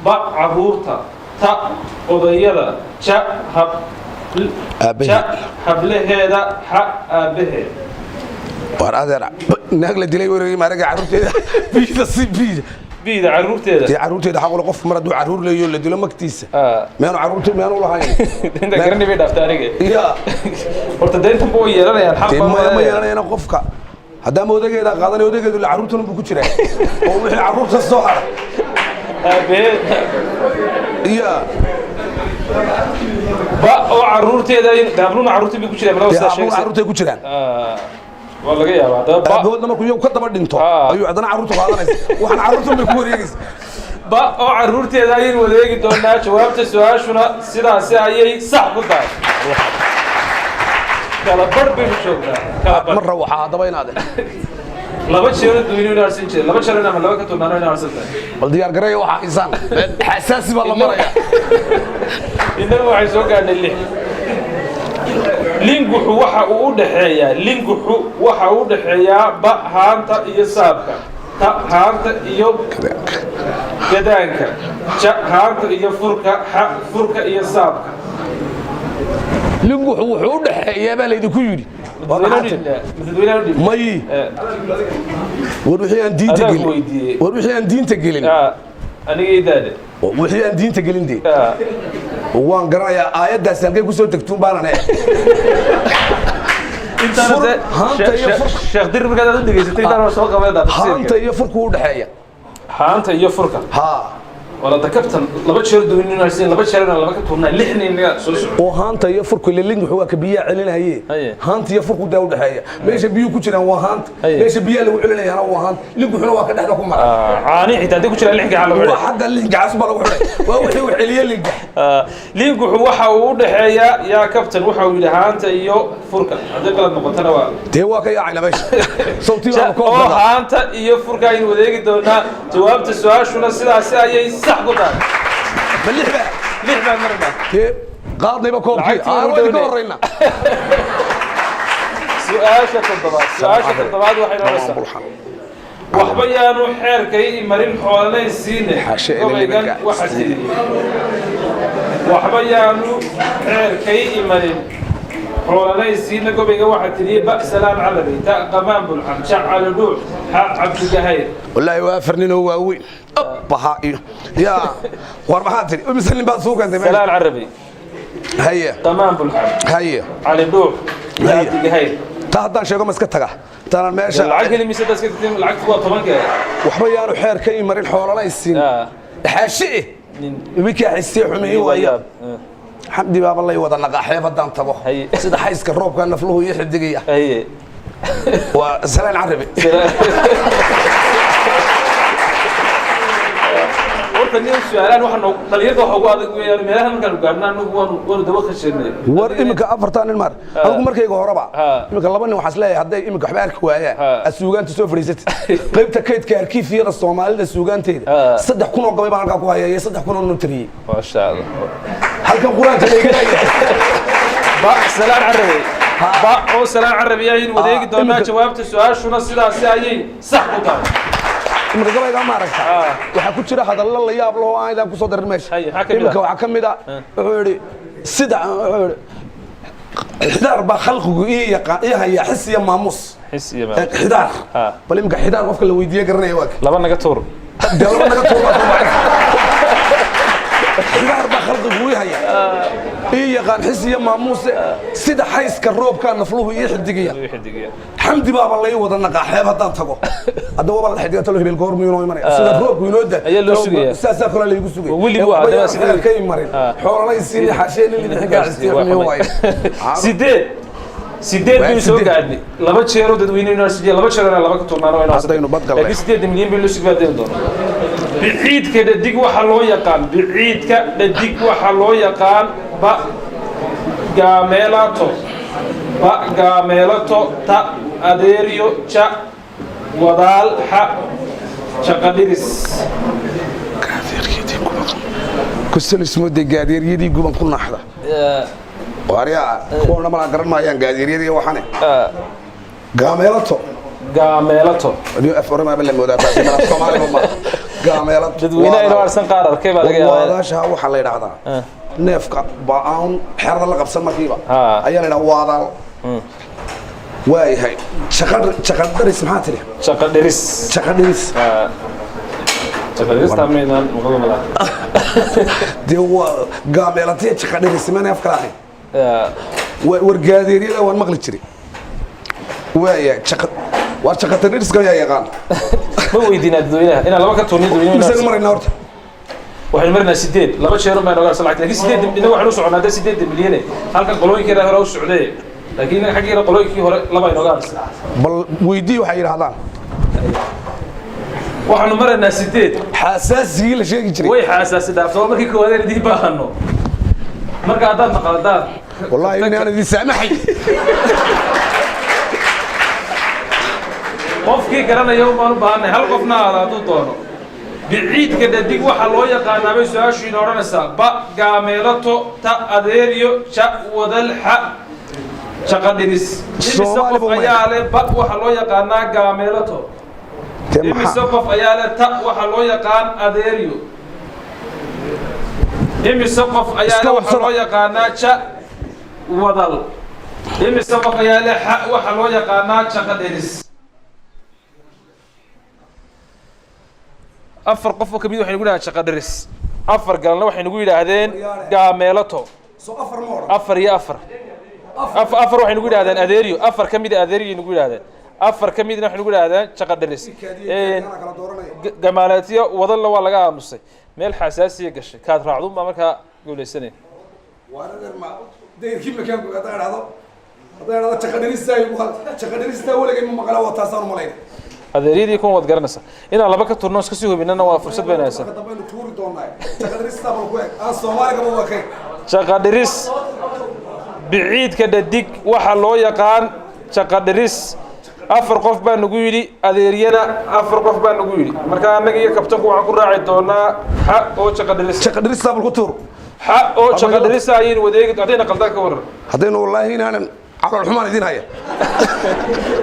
ba caruurta ta odayada ja hableheeda ha aabaheed war adeera naag la dilay wareegay maaraga caruurteeda biida caruurteeda xaq qof mar haduu caruur leeyo la dilo magtiisa meenu caruurta meenu lahayn inta garani bay dhaftaariga ya horta deynta buu yeelanayaan xaq ma yeelanayaan qofka hadaa moodageeda qaadanay odageedu la caruurtuna buu ku jiraa oo wixii caruurta soo haray يا با او عرورتيدا دابلون عرورتي بي كجيران ملا وسا شيء عرورتي كجيران waa laga yaabaa daba boodna markuu yow ka daba dhinto ayuu adana caruurta qaadanaysa waxaan caruurta bay ku wareegaysa ba oo caruurteeda ay wareegi doonaa jawaabta su'aashuna sidaas ayay sax ku tahay kala barbi joogtaa marra waxa daba inaad laba jeer duwayno inaarsan jiray laba jeer ama laba ka toonano inaarsan tahay bal diyaar garay waxa isaan xasaasi baa la maraya inna waxay soo gaadhay lix linguxu waxa uu u dhaxeeyaa ba haanta iyo saabka ta haanta iyo gadaanka ja haanta iyo furka iyo saabka linguxu wuxuu u dhaxeeyaa baa leeyahay ku yiri may wixii aan diinta gelin aniga idaade wixii aan diinta gelin de waan garanayaa aayadaas halkay ku soo tagtuun baanan sheekh dir markaad aad u dhageysatay intaan soo qabeeda haanta iyo furku u dhaxeeya haanta iyo furka ha ولا كابتن لبا شهر دوينين هايسين لبا شهر لبا كتورنا لحنين سوسو وهانتا يفرق اللي هو كبيا علينا هي هانتا يفرق داود حياه ليش بيو كجيران وهانت ليش بيا لو علينا انا وهانت اللي خنا waa ka dhaxda ku mar caani xitaa dib ku jira lixga xal waa xagga lixga asba lagu xidhay waa wixii uu xiliye lixga liigu waxa uu u dhaxeeya ya kabtan waxa uu yiri haanta iyo furka hadii qalad noqotana waa tee waa ka yaacina meesha sawtiga ko haanta iyo furka in wadeegi doona jawaabta su'aashuna sidaas ayay sax ku tahay lixba marba tee qaadnayba koobkii aan ka horeyna سؤاشة الضباط waxay noqonaysaa waxba yaanu xeerkay marin xoolay siinay gobaygan waxa sidii waxba yaanu xeerkay marin xoolay siinay gobaygan waxa tidii ba'salaan calabi ta qamaan bulxan jacal dhuux abdi gahayr wallahi waa farnino waa weyn baha ya war maxaa tiri misalin baa soo gantay salaan carabi haye qamaan bulxan haye cali dhuux abdi gahayr haddaan sheego ma iska taga taana meesha lacag keli mise dadka tin lacag waa 10 geer waxba yaanu xeer ka imarin xoolanaysiin xaashi imika xisii xumii waya xamdi baaba lay wada naqaxay badan tago sida xayska roobka nafluhu iyo xidigaya waa salaan carabi ورتني سؤالان waxaan dhalinyarada waxa ugu adag weeyaan meelaha markaan gaarnaa anagu waan daba khashanay war imika afartan mar anigu markayga horeba imika laba nin waxaas leeyahay haday imika waxba arki waayaan asuugaanta soo fariisatay qaybta kaydka arkiifiyada Soomaalida suugaanteeda 3,000 oo gabay baan halka ku hayay 3,000 oo nutriyay ma sha Allah halkan quraanka leeyahay ba salaan carabi ba oo salaan carabi ayay wadeegi doonaa jawaabta su'aashuna sidaas ayay sax ku tahay imika gabayga ma aragta waxa ku jira hadallo la yaab leh oo aan idin ku soo darin meesha imika waxa kamid ah wuxuu yiri sida xidaar ba khalqigu iyo haya xisiya maamus xidaar bal imika xidaar qofka la weydiiyo garanaya waa laba naga tuur laba naga tuur xidaar ba khalqigu iyo haya iyo qaan xisiya maamus sida xayska roobka nafluhu iyo xidigiya xamdi baaba lay wada naqaxeeb haddaan tago hadda waa la xidiga talo hebel goormo inoo imanay sida roobku inoo da ayaa loo sugaya saasa kala lagu sugay wili waa hadda sida ka imarin xoolay siin xasheen in la xigaa way sideed buu soo gaadhay laba jeer oo dadweynaha sidii laba jeer laba ka turnaano inoo sadayno bad galay laakiin 8 milyan bil soo gaadhay doona biciidka dhadig waxa loo yaqaan biciidka dhadig waxa loo yaqaan ba gaamelato ta adeeriyo ja wadaal ha shaqadiris kusan ismo de gaadeeriyadii guban ku naxda wariya koona ma garan maayaan gaadeeriyadii waxane gaamelato adiyo aframa bal moodaa taasi ma Soomaali ma gaamelato dadweynaha inoo arsan qaar arkay baa laga yaabaa wadaasha waxa la yiraahdaa neefka baan xerada la qabsan markiiba ayaa la yiraahdaa wadaal waayahay shaqadaris maxaa tiri shaqadiris taminan muqaddamada de waa gaameelatiya shaqadiris ma neefka lahayn war gaadeeriyada waan maqli jiray waayahay shaqadiris ka yaqaan ma weydiinaa dadweynaha inaan laba ka tuurnay dadweynaha misan marina horta waxaan marnaa 8 laba jeer ma nooga salax laakiin 8 inagu waxaan u soconaa 8 milyan halkan qolooyinka hore u socday laakiin xaqiiqada qolooyinkii hore laba inooga arsa bal weydii waxa yiraahdaan waxaan marnaa 8 xasaasi la sheegi jiray way xasaasi dhaafto markii koowaad ee dib baahano marka aad maqaldaan wallahi inaan idin saamaxay qofkii garanayo ma u baahnay hal qofna aad u doono biciidka dhadig waxa loo yaqaanaa bay su'aashu inoo oranaysaa ba gaamelato ta adeeriyo ja wadal ha shaqadiris imisa qof ayaa leh ba waxa loo yaqaanaa gaamelato imisa qof ayaa leh ta waxa loo yaqaan adeeriyo imisa qof ayaa leh waxa loo yaqaanaa ja wadal imisa qof ayaa leh ha waxa loo yaqaanaa shaqadiris afar qof oo kamid waxay nagu yiraahdeen shaqadiris afar galna waxay nagu yiraahdeen gaamelato afar iyo afar waxay nagu yiraahdeen adeeriyo afar kamid adeeriyo nagu yiraahdeen afar ka midna waxaan ugu dhahdaan shaqo dhiris gamaalaatiyo wadalla waa laga aamusay meel xasaasiya gashay kaad raacdun baa markaa guulaysanay deyrkii makaanku haddaa idhahdo shaqo dhiristaa weligay ma maqla waa taasaan u malayna adeeryadii kun waad garanaysaa inaan laba ka turno iska sii hubinana waa fursad bayna haysaa dambaynu tuuri doonaa shaqo dhiristaa bal ku eg aan soomaaligaba waa kay shaqo dhiris biciidka dhadig waxa loo yaqaan shaqo dhiris afar qof baa nagu yidhi adeeryada afar qof baa nagu yidhi marka annaga iyo kabtanku waxaan ku raaci doonaa xa oo shaqo dhiristaa bal ku tuur xa oo shaqo dhirisa ayaynu wadeegi haddayna qaldaan ka waran haddaynu wallaahi inaanan calool xumaan idin haya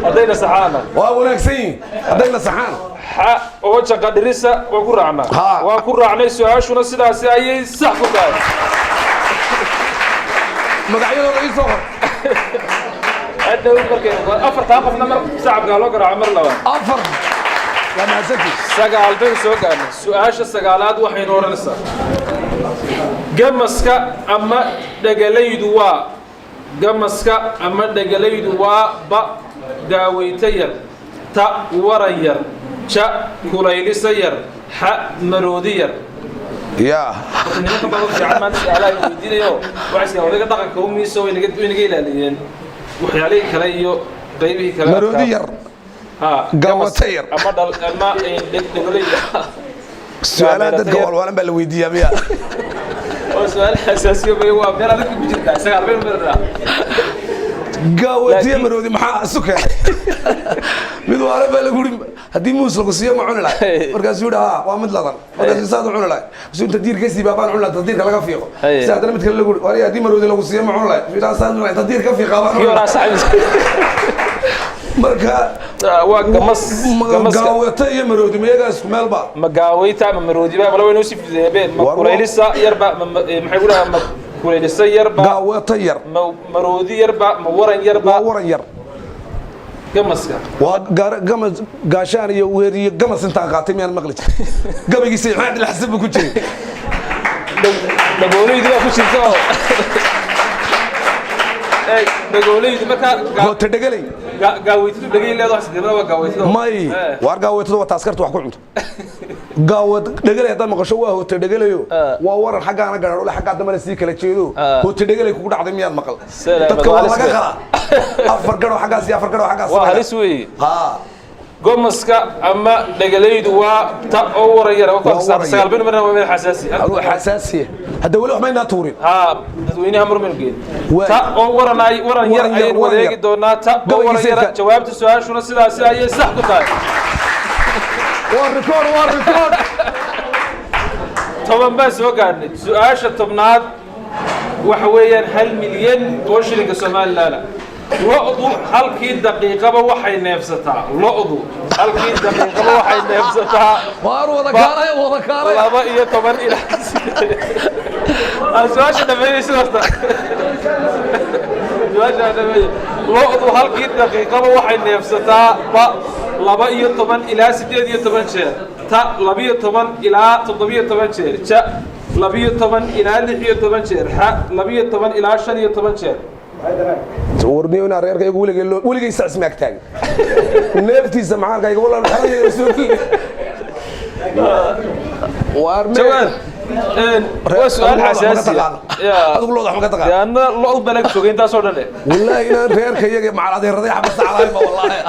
haddayna saxaana waa wanaagsan yihin haddayna saxaan xa oo shaqo dhirisa waan ku raacnaa waan ku raacnay su-aashuna sidaasi ayay sax ku tahay magacyadooda ii soo qor hadhow markay afartaa qofna mar shacabkaa loo garaaco mar labaad afar waa mahadsantii sagaal baynu soo gaarnay su-aasha sagaalaad waxaynu odhanaysaa gamaska ama dhagalaydu waa gamaska ama dhagalaydu waa ba gaaweyta yar ta waran yar ja kulaylisa yar xa maroodi yar yaa nimanka baa fiican maanta su'aalaha weydiinayo waxay odayga dhaqanka u miiso way naga ilaaliyeen waxyaalihii kale iyo qaybihii kale maroodi yar gaawata yar ama dhagalayda su'aalaha dadka walwaalan baa la weydiiyaa miya سؤال حساسي ويوا بيرا ذيك بجد سجال بين بيرا قاوتي مرودي محا سكر ميدو على بالغوري هدي موس لو سيو ما عون لا markaas uu dhaha waa mid ladan markaas saad u cun lahay soo tadiir ka sii baabaan cun la tadiirka laga fiiqo saadana mid kale lagu wari hadii marodi lagu siiyo ma cun lahay fiiraa saad la tadiir ka fiiqa baan fiiraa saxib marka waa gamas gaawata iyo marodi meega isku meel ba ma gaawayta ma marodi ba wala weynoo si fideebeen ma kuleylisa yarba maxay u dhahaa ma kuleylisa yarba gaawata yar marodi yarba ma waran yar gamaska waa gamas gaashaan iyo weeriyo gamas inta qaatay miyaan maqli gabaygiisa maxaa la xasab ku jiray dagooleydu ku jirto ay dagooleydu marka hoota dhagalay gaawaytu dhagay leedo xasdeemada waa gaawaytu may war gaawaytu waa taaskartu wax ku cunto gaawad dhagalay hadda maqasho waa hoota dhagalayo waa waran xaqaana gaaro la xaqaa damana si kala jeedo hoota dhagalay kugu dhacday miyaan maqal dadka waa laga qala afar garo xaqaas iyo afar garo xaqaas waa halis weey ha gomaska ama dhagalaydu waa ta oo warayar oo ka sagaal bin marna waa meel xasaasi hadda wali waxma inaa tuurin ha dadweynaha marman geed ta oo waran yar ay wadeegi doonaa ta oo warayar jawaabta su'aashuna sidaas ayay sax ku tahay waa record toban baa soo gaadhnay su-aasha tobnaad waxa weeyaan 1 milyan oo shilinka Soomaaliland lo'du halkii daqiiqaba waxay neefsataa lo'du halkii daqiiqaba waxay neefsataa waar wada kaalay 12 ilaa su'aasha dhameeyay sidaasta su'aasha dhameeyay lo'du halkii daqiiqaba waxay neefsataa 12 ilaa 18 jeer ta 12 ilaa 17 jeer ja 12 ilaa 16 jeer ha 12 ilaa 15 jeer warniyo ina reerkayga weligay saas ma agtaag neeftiisa maxaarkayga walaa xariga soo kii جواد وسؤال حساسي يا ادو لوda wax ma ka taqaan yaana loo balag joogay inta soo dhan wallahi ina reerkayga macalada raday xabad sacalaay ma wallahi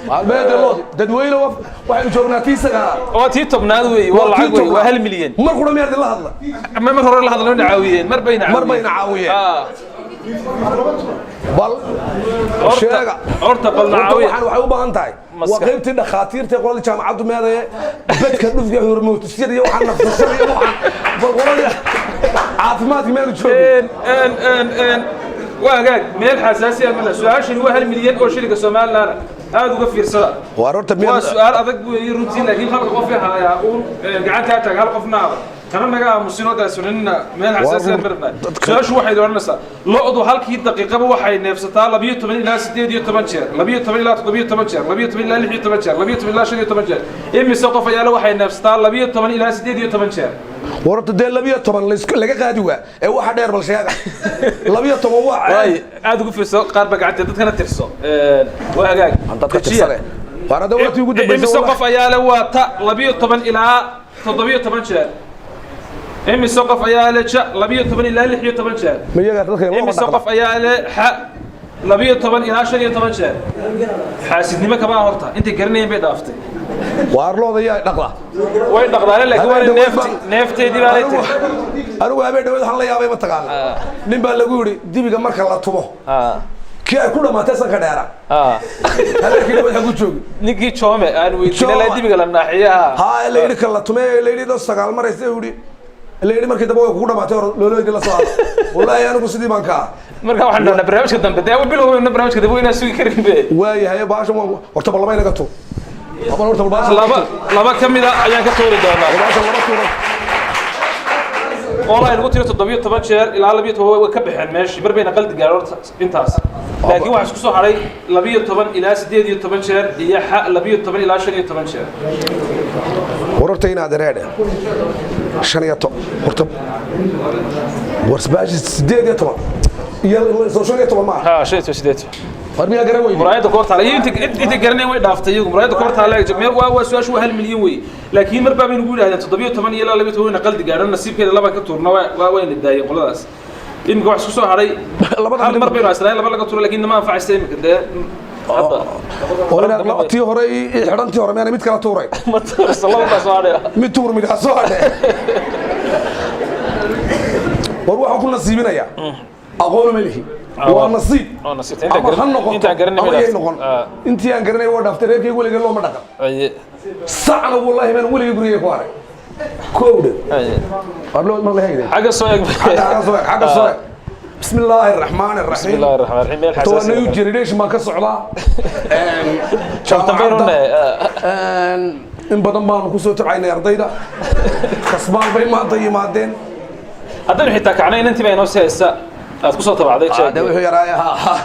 maalmeeda loo dadweyne waxaan joognaa tiisaga oo tii tobnaad weey waa lacag weey waa 1 milyan mar qura miyad la hadla ma hore la hadlo caawiyeen mar bayna caawiyeen bal sheega horta bal naawiye waxay u baahan tahay waa qaybtii dhakhaatiirta qolada jaamacaddu meedaye bedka dhufka hormootisiyada iyo waxaan nafsashada iyo waxaan bal qolada caafimaadka meel joogeen واجاك ميل حساسية من السؤال شنو 1 مليون أو شركة سومالنا هذا وقفير صار وارورتا ميل سؤال أذك روتين لكن خلق قفها يا أقول قعدت أتاك هل قفنا كمان نجا مسيرات سننا ميل حساسية مرنا سؤال شو واحد ورنا صار لقطوا هل كي دقيقة واحد نفسها لبيه 80 إلى 60 ديو 8 شهر لبيه 80 إلى 8 شهر لبيه 80 إلى 8 شهر لبيه 80 إلى 8 شهر إمي سقف يا له واحد نفسها لبيه 80 إلى 60 ديو 8 شهر ورت ده لبيه طبعا لقى قادوا واحد دير بالشيء لبيه طبعا واي aad ugu fiirso qaar ba gacanta dadkana tirso waagaag dadka tirsale waana dawladii ugu dambeysay imise qof ayaa la waata 12 ilaa 17 jeer imise qof ayaa la 12 ilaa 16 jeer miyaga dadka imise qof ayaa la 12 ilaa 15 jeer xaasidnimo kama horta inta garanayeen bay dhaaftay waarlooda yaa dhaqda way dhaqdaan laakiin waa neefteedii baa ay tahay anigu habeen dhaweed waxaan la yaabay ma taqaan nin baa lagu yiri dibiga marka la tumo kii ay ku dhamaatay sanka dheera habeenkii waxa ku joogi ninkii joome aan weydiinay la dibiga la naaxiyaa la yiri kala tumay la yiri dad sagaal maraysa yiri la yiri markii daba way ku dhamaatay looloodii la soo wallahi anigu sidii baan ka marka waxaan dhahnaa barnaamijka dambe dee bilowna barnaamijka dambe inaan sugi karin be waayahay baasha horta balaba inaga tu laba kamida ayaan ka toori doonaa والله نقول ترى 17 jeer ilaa 12 way ka baxeen meeshii marbayna qaldi gaaro intaas laakiin waxa isku soo haray 12 ilaa 18 jeer iyo 12 ilaa 15 jeer wararta inaad reede 15 horta warsbaashi 18 iyo 15 ma ha 18 warmiya garan weyn muraayada koorta la inta garanay way dhaaftay iyagu muraayada koorta la jimay waa su'aashu 1 milyan way laakiin marba baynu ugu yiraahdeen 17 ilaa 12 qaaldi gaaran nasiibkeeda laba ka tuurna waa weyn daayay qoladaas imika wax isku soo haray hal mar baynu asraay laba laga tuuro laakiin ma anfacaysay imika de oo tii hore xidhantii hore mid kala tuuray ma tuuro sallallahu soo haray mid tuur mid soo haray war waxa ku nasiibinaya aqoon ma lihi waa nasiib انت انت aan garanay waa dhaftay reerkayga waliga looma dhaqan sacna wallahi man waliga guriga ku haray koowde warloo ma leeyahay xaga soo eeg xaga soo eeg بسم الله الرحمن الرحيم بسم الله الرحمن الرحيم تو نيو جنريشن ما ka socda in badan baan ku soo tacaynay ardayda kasbaan bay maanta yimaadeen haddana xitaa kacnayn intii bay noo seeysa aad ku soo tabacday jeeg wuxuu yaraayaa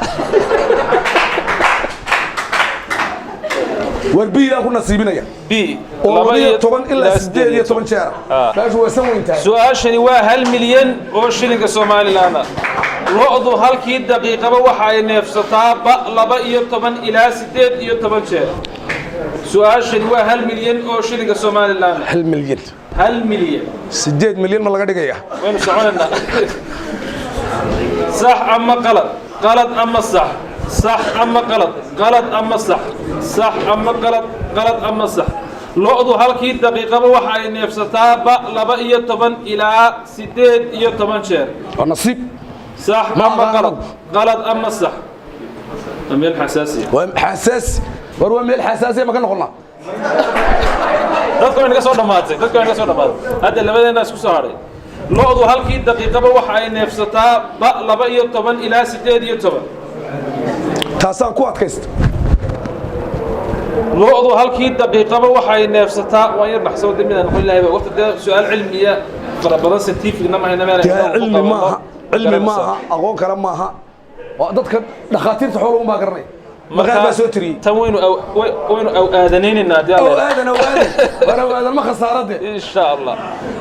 warbiida ku nasiibinaya bi 12 ilaa 18 jeer taas waa sameyntaa su'aashani waa 1 milyan oo shilinka Soomaaliland loodu halkii daqiiqaba waxa ay neefsataa 12 ilaa 18 jeer su'aashani waa 1 milyan oo shilinka Soomaaliland 1 milyan 1 milyan 8 milyan ma laga dhigaya waynu soconayna صح أما غلط غلط أما صح صح أما غلط غلط أما صح صح أما غلط غلط أما صح لوضو هالكي دقيقة وحي نفسها لبا يطبن إلى 18 شهر النصيب صح أما غلط غلط أما صح ميل حساسية حساس وروى ميل حساسية ما كنا قلنا dadku inaga soo dhamaatay hadda labadeenna isku soo haray loodu halkii daqiiqaba waxa ay neefsataa 12 ilaa 18 taasaan ku adkaysta loodu halkii daqiiqaba waxa ay neefsataa waan yar baxsoo dimidaan qol ilaahay waqti su'aal cilmiya farabadan scientific nama hayna meel cilmi maaha aqoon kale maaha waa dadka dhakhaatiirta xoolaha uma garanay markaa soo tiri tan waynu aadaneenina aadan ma khasaarade insha Allah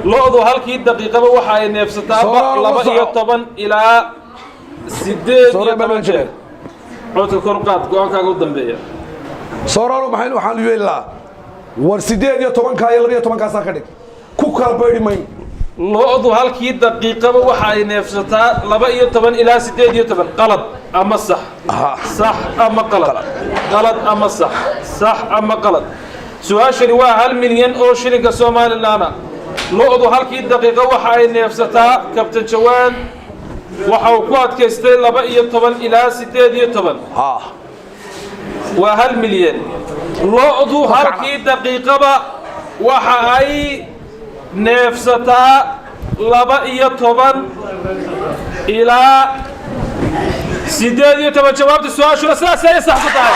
loodu halkii daqiiqaba waxa ay neefsataa 12 ilaa 18 jeer codka kor qaad go'aankaaga u dambeeya sooralo maxay waxaan yeelaa war 18 ka iyo 12 ka ka dhig ku kala beedi may loodu halkii daqiiqaba waxa ay neefsataa 12 ilaa 18 qalad ama sax صح أما غلط غلط أما صح صح أما غلط سؤال waa 1 milyan oo shilinka Soomaaliland loodu halkii daqiiqo waxa ay neefsataa kabtan jawaan waxa uu ku adkaystay 12 ilaa 18 waa 1 milyan loodu halkii daqiiqaba waxa ay neefsataa 12 ilaa 18 جوابت السؤال شو الأساس صح صحيح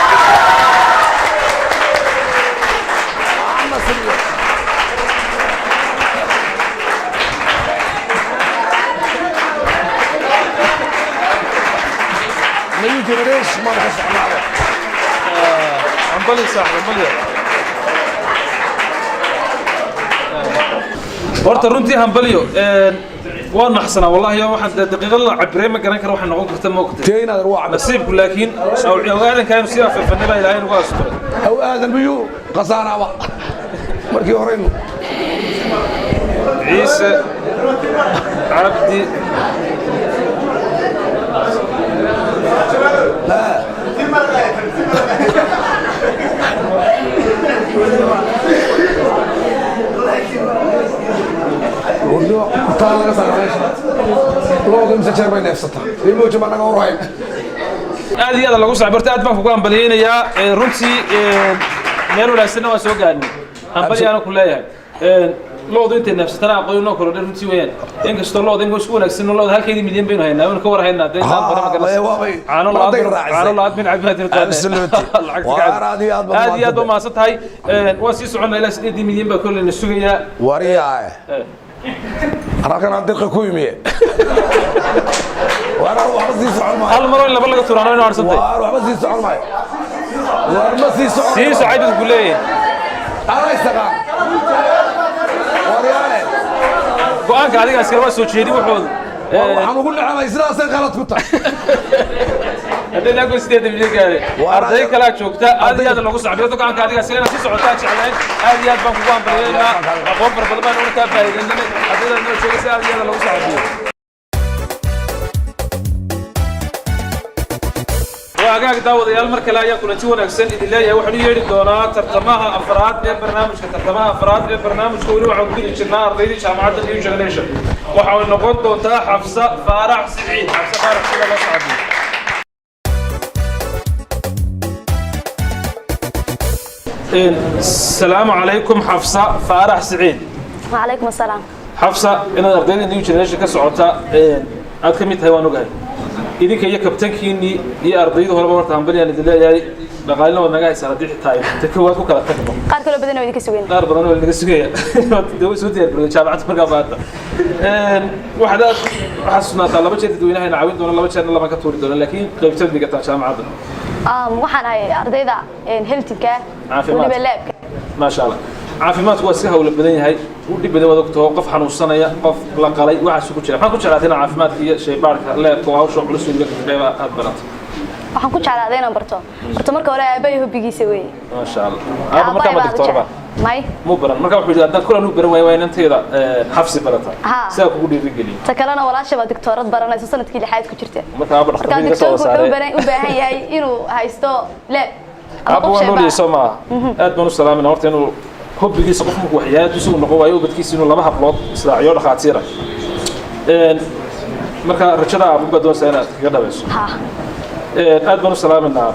نيو جنريشن ما راح يسمعنا عمبلي صح عمبلي horta runtii hambalyo waa naxsana wallahi waxaan daqiiqad la cabirey ma garan karo waxaan noqon karta moogtay teena ruuxa nasiibku laakiin awaadan kaanu si affanada ilaahay ugu asturay aw aadan biyo qasaanaba markii horeynu ciise cabdi ودو طال لك سنه لو دم سجر بين نفسته ليمو جمع نغا وراي aad iyo aad lagu saabartay aad baan kugu ambaliyeenayaa runtii meel wanaagsan waa soo gaadhnay ambaliyana ku leeyahay loodu intay nafsatana aqoon oo koro runtii weeyaan in kasto loodu inuu isku wanaagsan loodu halkeedii midyan baynu haynaa oo ka war haynaa deegaan badan ma garanayso laad min cabbaad aad iyo aad ma tahay waa sii soconaa ilaa 8 milyan baa kulleena sugayaa wariyaa أراكنا عندك كويمية وأنا أروح بس يسعون معي هل مرة إلا بلغة ترانا وين عرسنتي وأروح بس يسعون معي وأروح بس يسعون سي سعيد تقول لي أنا يستقام وريالي قوانك هذيك أسكر واسو تشيدي وحوض waxaan ugu dhacay isla san qalad ku tahay hadii la goostay dibiyay gaari arday kala joogta aad iyo aad lagu saaxiibo dukaanka adiga asagana si socota jeclaan aad iyo aad baan kugu ambalyeynaa aqoon badan baan u ka faa'iideynay hadii la joogay aad iyo aad lagu saaxiibo وأجاك داود يا المركز لا يكون تي ونكسن إذا لا يوحنا يريد دونا ترتمها أفراد برنامج كترتمها أفراد برنامج كوري وعقود الجنة أرضي جامعة النيو جنريشن وحاول نقول دوتا حفصة فارع سعيد حفصة فارع سعيد الله سعيد السلام عليكم حفصة فارع سعيد وعليكم السلام حفصة أنا أرضي النيو جنريشن كسعوتا أكمل تايوان وجاي idinka iyo kabtankiini iyo ardaydu horeba warta hambaliyaan idin leeyahay dhaqaalina waa naga haysaa haddii xitaa inta koowaad ku kala tagno qaar kale badan oo idinka sugeen qaar badan oo idinka sugaya dawo soo diyaar garoobay jaamacadda markaa baata waxaa sugnaataa laba jeer dadweynaha ina caawin doona laba jeerna lama ka tuuri doona laakiin qaybtad dhigataa jaamacadda waxaan ahay ardayda heltinka weliba laabka maasha allah caafimaadku waa si hawlo badan yahay u dhib badan wada oo qof xanuunsanaya qof la qalay waxa isugu jira waxaan ku jeclaaday caafimaadka iyo shaybaarka leebka waa hawsha culus oo ka qayb aad barato waxaan ku jeclaaday inaan barto marka hore aabay hobbigiisa weey maasha allah aaba marka ma doctorba may mu baran marka wuxuu yiraahdaa kulan u baran way inanteeda xafsi barata saa kugu dhiirigelin ta kalena walaasha ba doctorad baranayso sanadkii lixaad ku jirta marka aaba dhakhtarka soo saaray u baahan yahay inuu haysto leeb aaba nuuli sama aad banu salaamin horta inuu hobbigiisa qof markuu waxyaad isugu noqon waayo ubadkiisa inuu laba hablood israaciyo dhaqaatiira marka rajada abu badoon sayna kaga dhabayso aad banu salaaminaa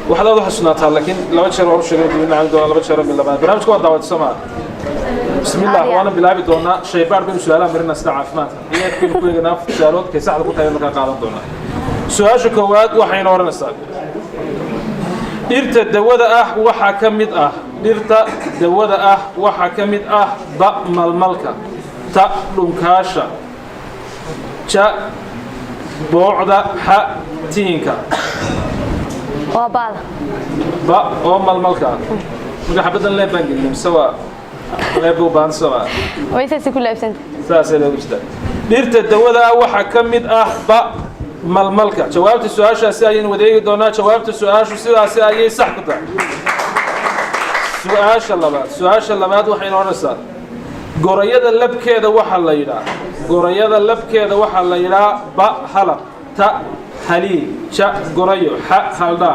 waxaad aad u xasuunataa laakiin laba jeer waan u sheegay inuu aan doona laba jeer min laba barnaamijku waa daawad Soomaa bismillaah waana bilaabi doona shaybaar bin su'aalaha marina sida caafimaadka iyo kii ku eegna su'aalood kay saxda ku tahay marka qaadan doona su'aasha koowaad waxayna oranaysaa dhirta dawada ah waxa ka mid ah dhirta dawada ah waxa ka mid ah ba malmalka ta dhunkaasha ja boocda ha tiinka waa baada ba oo malmalka marka xabadan leebaan gelin sawa leebo baan sawa wayse ku leebsan saasay lagu jira dhirta dawada ah waxa ka mid ah ba malmalka jawaabta su'aashaasi ayaan wadeegi doonaa jawaabta su'aashu sidaas ayay sax ku tahay su'aasha labaad waxay noqonaysaa gorayada labkeeda waxa la yiraahdaa ba halaq ta halii ja gorayo ha halda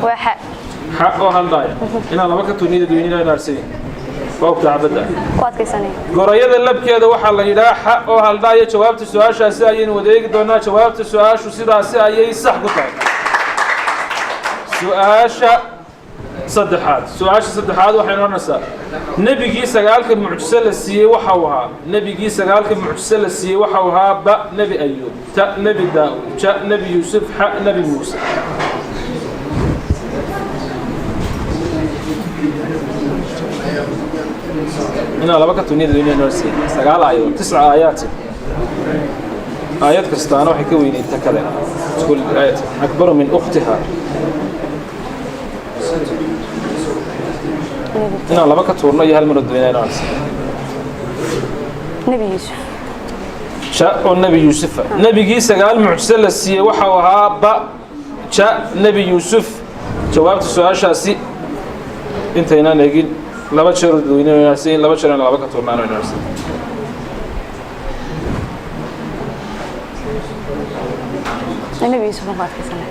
waxa ha oo halda ina laba ka tuunida duunida inarsay وقت عبده قرية اللبكة ده واحد اللي راح أو هالداية جوابت السؤال شاسعين وديك دونا جوابت السؤال شو سيدا سعي صح قطع سؤال صدحات وحين ونسى نبي جيس قالك المعجزة السيء وحوها نبي جيس قالك المعجزة السيء وحوها ب نبي أيوب تا نبي داود جاء نبي يوسف حق نبي موسى هنا لبقى تونيد الدنيا نرسي سقال آيات 9 آيات آيات كريستيانو waxay ka weynay ta kale تقول آيات أكبر من أختها هنا لبقى تورنا يهال من الدنيا نرسي نبي يوسف جاء النبي يوسف نبي جيس قال معجزة للسيا وحوها با جاء نبي يوسف جوابت السؤال شاسي انت هنا نقول لا بشر دوينه ناسين لا بشر أنا لا بكتور معنا ناسين النبي يوسف نقاط كسنة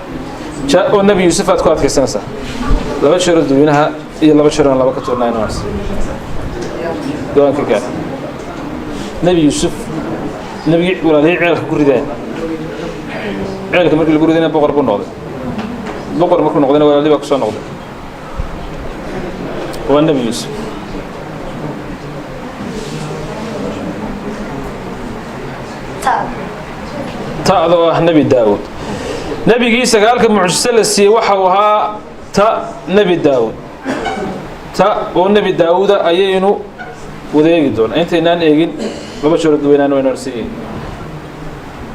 جاء النبي يوسف أتقاط كسنة لا بشر دوينها إيه لا بشر أنا لا بكتور معنا ناسين دوان كجان نبي يوسف نبي ولا ليه عيالك قردين عيالك مركل القردين بقر بنوض بقر مركل نقدنا ولا ليه بكسر نقد هو النبي يوسف تا نبي داود نبي جيسا قال لك معجزة للسي وحوها تا نبي داود تا والنبي داود أيينو وذيك دون أنت نان إيجين ما بشر دوينان ونرسين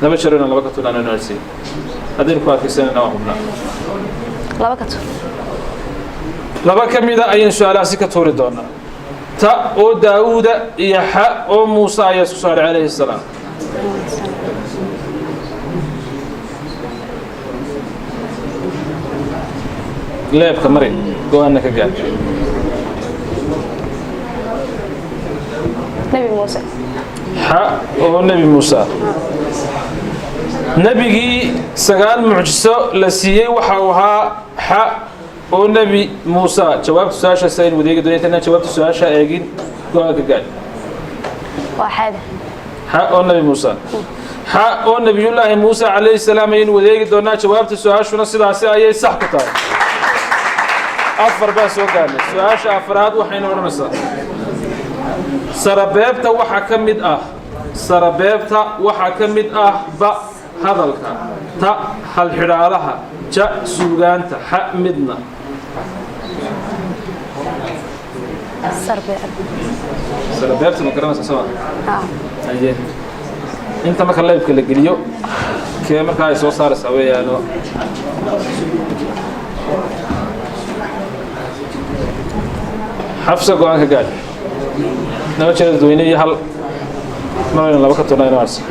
ما بشرنا لا بكتو نان ونرسين هذين كوارك سنة نوعنا لا بكتو لا بكم إذا أين سؤال سكتور دونا تا أو داود يحا أو موسى يسوع عليه السلام لا يبقى مريض قوانك قال نبي موسى هو النبي موسى نبي سجال معجزة لسيه وحوها هو النبي موسى جواب سؤال سين وديك دنيا تنا جواب سؤال شائعين قوانك قال واحد هو النبي موسى هو النبي الله موسى عليه السلام ين وديك دنيا جواب سؤال شو نصير عسى صح كتار أفر بس وقال سؤال أفراد وحين ورمسا سربيبتا وحكمد سربيبتا وحكمد با هذا تا هالحرارها جاء سوغانتا حمدنا سربيبتا مكرمة سوا أيه أنت ما خليك كل جريو كم كاي صار سوي يعني حفصة قوانك قال نما شرط دويني هل ما بين الله بكتورنا ينارس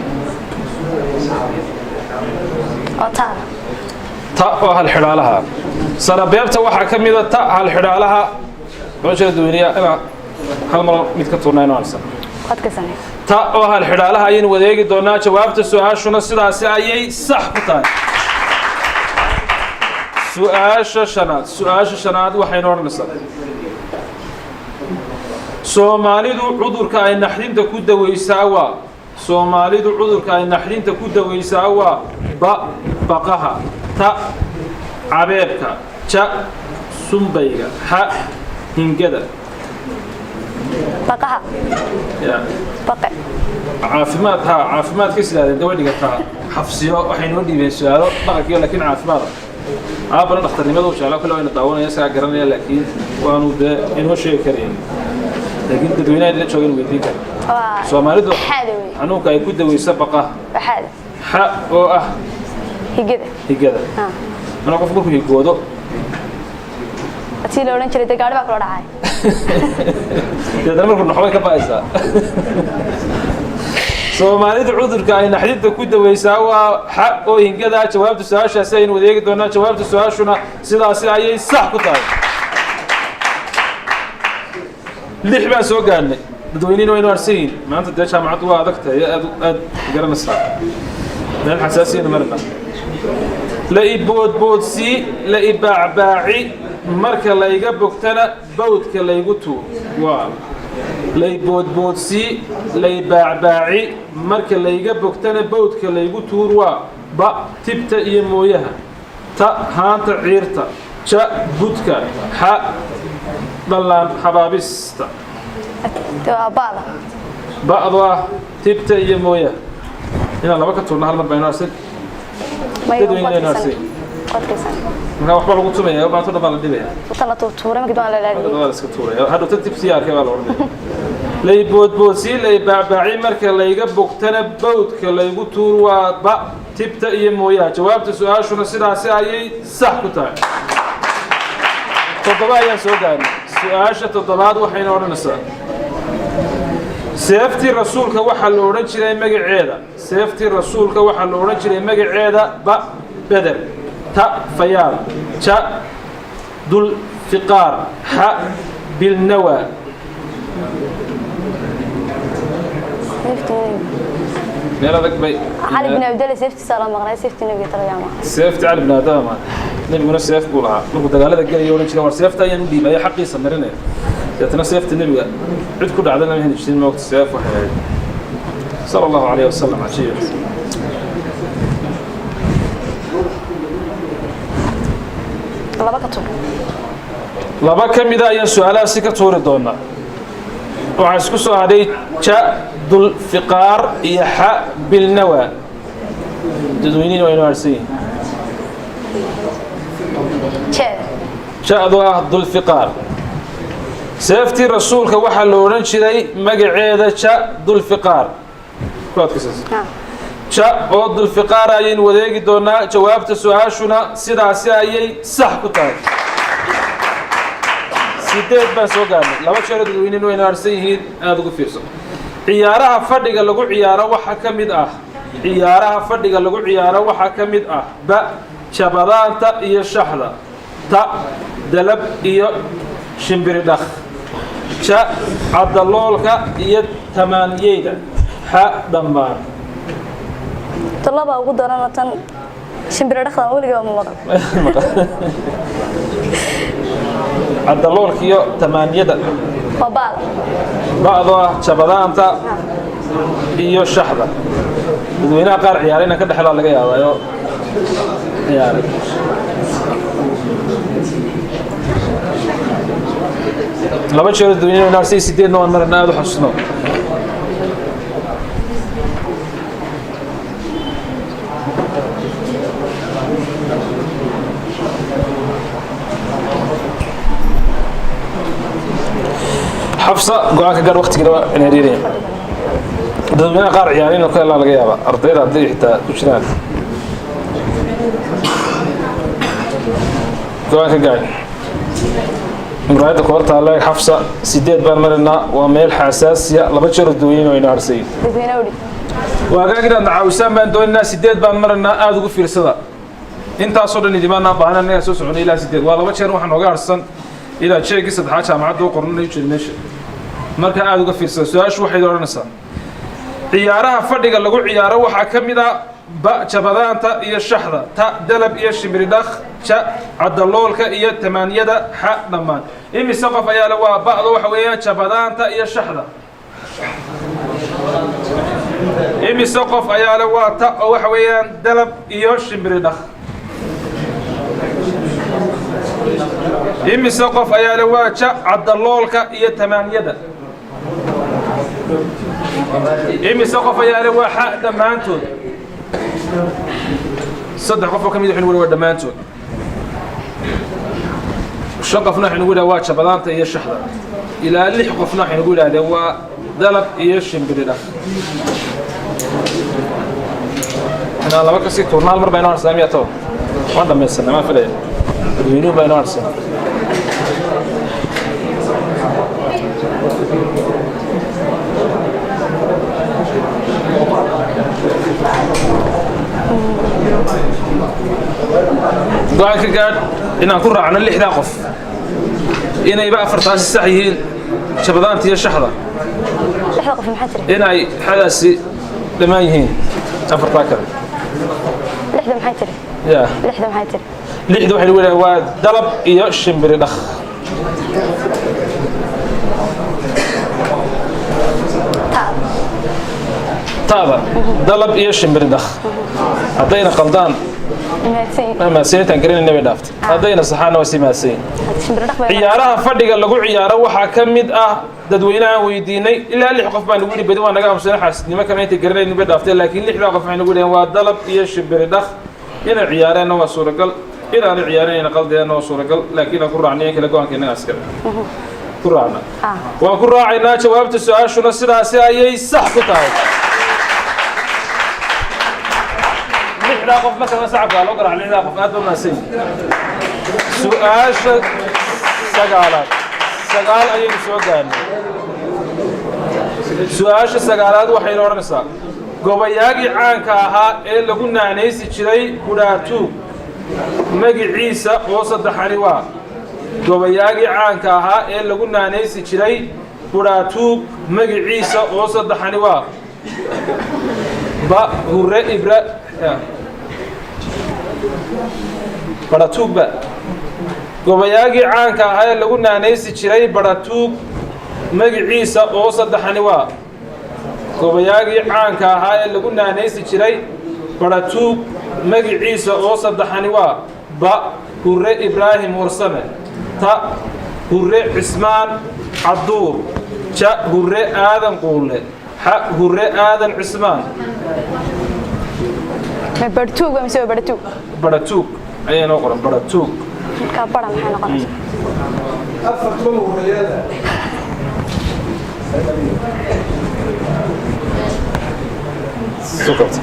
تا هالحرالها سربيبتا waxa kamida ta hal-xidhaalaha oo shirad duuniya ina hal mar mid ka toornaa inaan qadkasanay ta oo hal-xidhaalaha ayeen wadeegi doonaa jawaabta su'aashuna sidaas ayay sax ku tahay su'aasha shanaad waxay noqonaysaa Soomaalidu cudurka ay naxdinta ku daweysaa waa Soomaalidu cudurka ay naxdinta ku daweysaa waa baqaha ta cabeebka ja sumbayga ha hingada baqaha ya baqe caafimaad ka sidaadeen gabadhiga taa xafsiyo waxay noo dhiibeen su'aalo dhaqankiyo laakiin caafimaad aabana dhakhtarnimadu jeclaa kale wayna daawanaya isaga garanaya laakiin waanu de inoo sheegi kareen laakiin dadweynaha la joogeen weydiin kara Soomaalidu anuunka ay ku daweysa baqaha ha oo ah higada أنا أقول لكم يقودوا. أتي لو نشري تجارب أكل رعاي. تدري مركب نحوي كبايسا. Soomaalidu cudurka ay naxdinta ku daweysaa waa xaq oo hingada jawaabta su'aasha sayn wadeegi doona jawaabta su'aashuna sidaas ayay sax ku tahay. lix baa soo gaarnay dadweynaha inuu arsiin maanta dee jaamacadu waa adagtahay aad garanaysaa. meel xasaasiya marna. la iboodboodsi la ibaacbaaci marka la iga bogtana bawdka la igu tuur waa la iboodboodsi la ibaacbaaci marka la iga bogtana bawdka la igu tuur waa ba tibta iyo mooyaha ta haanta ciirta ja budka ha dhalaan xabaabista ba'da tibta iyo mooyaha inaan laba ka tuurna hal mar baynu arsin dadweynaha naasin marka waxba lagu tumayaa baa todo baa la dhibaya tala tuuray markii doon la laaliyo waa iska tuuray hadda tibsiyaarka baa la oranaya lay boodboodsi lay baabaaci marka la iga bogtana bawdka la igu tuur waa ba tibta iyo mooyaha jawaabta su'aashuna sidaas ayay sax ku tahay toddoba ayaan soo gaarnay su'aasha toddobaad waxayna odhanaysaa seeftii rasuulka waxaa la odhan jiray magaceeda seeftii rasuulka waxaa la odhan jiray magaceeda ba beder ta fayaad ja dul fiqaar xa bilnawa meel adag bay علي بن عبد الله سيفتي صار مقنع سيفتي نبي ترجمة seeftii cali bin aadama ma nebiguna seef buu lahaa markuu dagaalada gelaya odhan jiray war seefta ayaan u dhiibaya xaqiisa marinaya deetana seefta nebiga cid ku dhacdana ma heli jirin moogta seef waxay ahayd sala allahu calayhi wasalam cajiib الله بكتب laba ka mid a ayaan su-aalahaasi ka tuuri doonaa waxaa isku soo hadhay ja dul fiqaar iyo xa bilnawa dadweynihin waa inoo harsan yihin شاد ja-du ah dul fiqaar seeftii rasuulka waxaa la odhan jiray magaceeda ja dul fiqaar ja oo dul fiqaar ayaynu wadeegi doonaa jawaabta su-aashuna sidaasi ayay sax ku tahay 8 baan soo gaarnay laba jeer dadweynuhu way naarsan yihiin aad ugu fiirsan ciyaaraha fadhiga lagu ciyaaro waxa ka mid ah ciyaaraha fadhiga lagu ciyaaro waxa ka mid ah ba jabadaanta iyo shaxda ta dalab iyo shimbiri dhaq ja cadaloolka iyo tamaaniyeyda ha dhammaan طلبة وقدرنا تن شمبر دخل أولي قام مقر cadaloolka iyo tamaaniyada وبال bacdo ah jabadaanta iyo shaxda dadweynaha qaar ciyaarayna ka dhexlaa laga yaabaayo ciyaaray laba jeer dadweynuhu naarsi 8 waan marna aad u xusno حفصة قاعد كجار وقت كده نهريرين دمنا قار عيالين وكل الله لقيابا أرضي رضي حتى وشنان قاعد كجار مراية كورت الله حفصة 8 بان مرنا وميل حساسية لبشر الدوين وينارسين دبينا ولي وقاعد كده نعوسان بان دوينا 8 بان مرنا أذوق في رصدا أنت أصلا ندمنا بهنا الناس يسوسون إلى 8 والله بشر وحنا وقارسن إلى شيء قصة حاجة معدو قرننا يجي نشر marka aad uga fiirsan su'aashu waxay oranaysaa ciyaaraha fadhiga lagu ciyaaro waxa kamida ba jabadaanta iyo shaxda ta dalab iyo shimridakh ja cadaloolka iyo tamaaniyada ha dhamaan imise qof ayaa la waa bacdo waxa weeyaan jabadaanta iyo shaxda imise qof ayaa la waa ta waxa weeyaan dalab iyo shimridakh imise qof ayaa la waa ja cadaloolka iyo tamaaniyada imise qof ayaa la waa xa dhammaantood saddex qof oo ka mid ah inuu waa dhammaantood shan qofna inuu waa waa jabadaanta iyo shaxda ilaa lix qofna inuu waa waa dalab iyo shimbirida ana laba ka sii toornaal mar bayna arsaamiya to waan dhamaysanaa ma filay inuu bayna arsaamiya قاعد كقعد إن أكون راعنا اللي إحدى قف إن يبقى فرطاس السعيين شبذان تيا شحذة إحدى قف محتر إن أي حدث لما يهين أفرطاك لحدة محتر يا لحدة محتر لحدة واحد يقول هو دلب يشم بردخ طابة دلب يشم بردخ عطينا قلدان ما سينتان قرين النبي دافت هذين صحانا وسيماسين ciyaaraha fadhiga lagu ciyaaro waxa kamid ah dadweynaha weydiinay ilaa lix qof baan ugu dhibay waan naga amsan xaasnimo kama inta garanay inay dhaaftay laakiin lixda qof waxay ugu dhigeen waa dalab iyo shibir dhaq inay ciyaareen waa suuragal inaan ciyaareen qaldeena waa suuragal laakiin ku raacnay kala go'aankeena askar ku raacna waan ku raacaynaa jawaabta su'aashuna sidaas ayay sax ku tahay lixda qof marka sacabka loo garaac lixda qof aad u naasay سؤال سجالات سجال أي سؤال سؤال سجالات وحين ورنسا قبياقي عانك أها إلا قلنا نيسي شري براتو مجي عيسى وسط حنوا قبياقي عانك أها إلا قلنا نيسي شري براتو مجي عيسى وسط حنوا با هو إبرة براتو با قبياقي عانك أها إلا قلنا نيسي شري براتو مجي عيسى وسط حنوا قبياقي عانك هاي اللي قلنا نيسي شري براتوك مجي عيسى وسط حنوا با هوري إبراهيم ورسمه تا هوري عثمان عدور جا هوري آدم قوله حق هوري آدم عثمان ما برتوك ومسوي برتوك براتوك أي نقرأ براتوك كبر معنا قرص أفرت منه هريادة سكت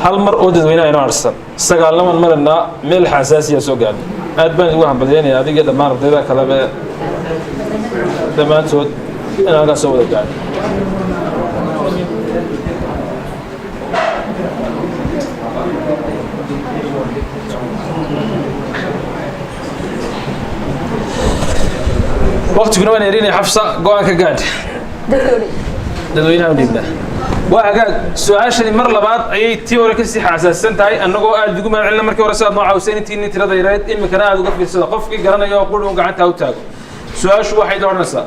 هل مر أوجد وين أنا أرسل سجال لما مرنا ميل حساسية سجال أدبن واحد بدين هذه قد ما رد ذا كلام دمان سود أنا قاسوا ذا قال وقت كنا نريني حفصة قوانك قاعد dadweynaha dhibna waa hagaag su'aashani mar labaad ayay tii hore ka sii xasaassan tahay annagoo aad ugu maacilna markii hore saad noo caawisay intii tirada yareed imikana aad uga fiirsada qofkii garanayo oo qudhun gacanta u taago su'aashu waxay doonaysaa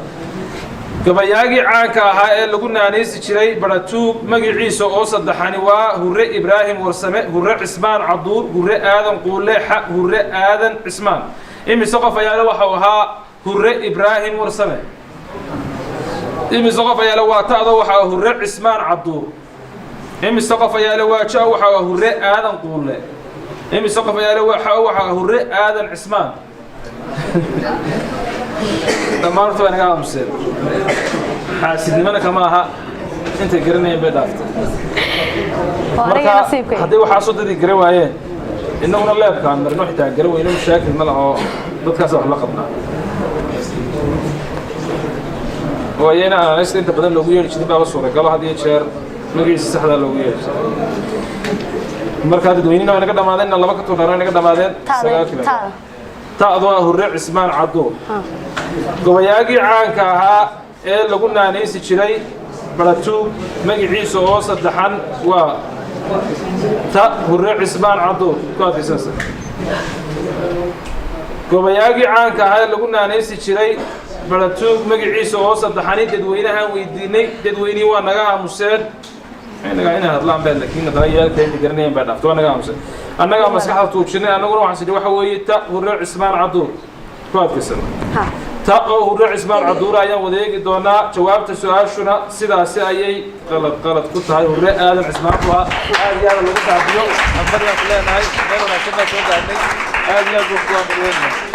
gabayaagii caanka ahaa ee lagu naanaysi jiray baratuug magaciisa oo saddexani waa hurre ibraahim warsame hurre cismaan caduur hurre aadan quule xa hurre aadan cismaan imise qof ayaana waxa ahaa hurre ibraahim warsame إمي سقف يا لو تعض وحا هرّ عثمان عبدور إمي سقف يا لو جاء وحا هرّ آدم قولة إمي سقف يا لو وحا هرّ آدم عثمان دمرت وأنا قاعد مسير حاسدني منك ما ها أنت قرني بدافت مركا هذي وحاسود ذي قرويين إنه من الله كان مرنوح تاع قروي إنه مشاكل ملأ بتكسر لقبنا ويانا أنا لسه أنت بدل لوجيه شديد بقى بصورة قالوا هذه شهر نجي السحدة لوجيه مركز دويننا أنا قد ما ذن الله بكتور أنا قد ما ذن تعضوا هرّ عثمان عدو قبياقي عانك ها اللي قلنا نيس شري براتو مجي عيسى وسط دحن و تا هرّ عثمان عدو كاتي ساسا قبياقي عانك ها اللي قلنا نيس شري براتوك مجلس وسط دحني تدوينها ويديني تدويني وأنا مسير أنا قاعدين هطلع بين لكن تغير كيف تقرنين بعد أفتو أنا قاعد مسير أنا قاعد مسكحة توشني أنا أقول واحد سيدي وحوي تا هو عثمان عدور كيف كسر تا هو عثمان عدور أيام وذيك دونا جوابت السؤال شنا سيدا سأيي غلط كنت هاي هو آدم عثمان وها هذه هذا اللي قلت عبيو أفضل يا هاي أنا كنا كنا عني هذه هذا الجواب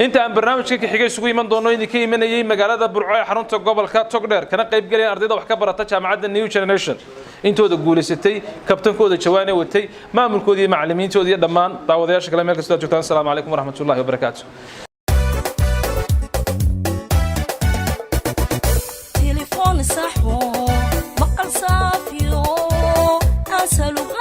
أنت عن برنامج كي حكي سوي من دونه إني كي من أي مجالات برعاية حرنت قبل كتقدر كنا قريب قليل أرضية وحكبر تجمع معدن نيو جنريشن أنتوا تقولي ستي كابتن كود شواني وتي ما من كودي معلمين تودي دمان تعوضيا شكل ما يكسر جوتان السلام عليكم ورحمة الله وبركاته. تليفون صحو مقال صافيو أسألو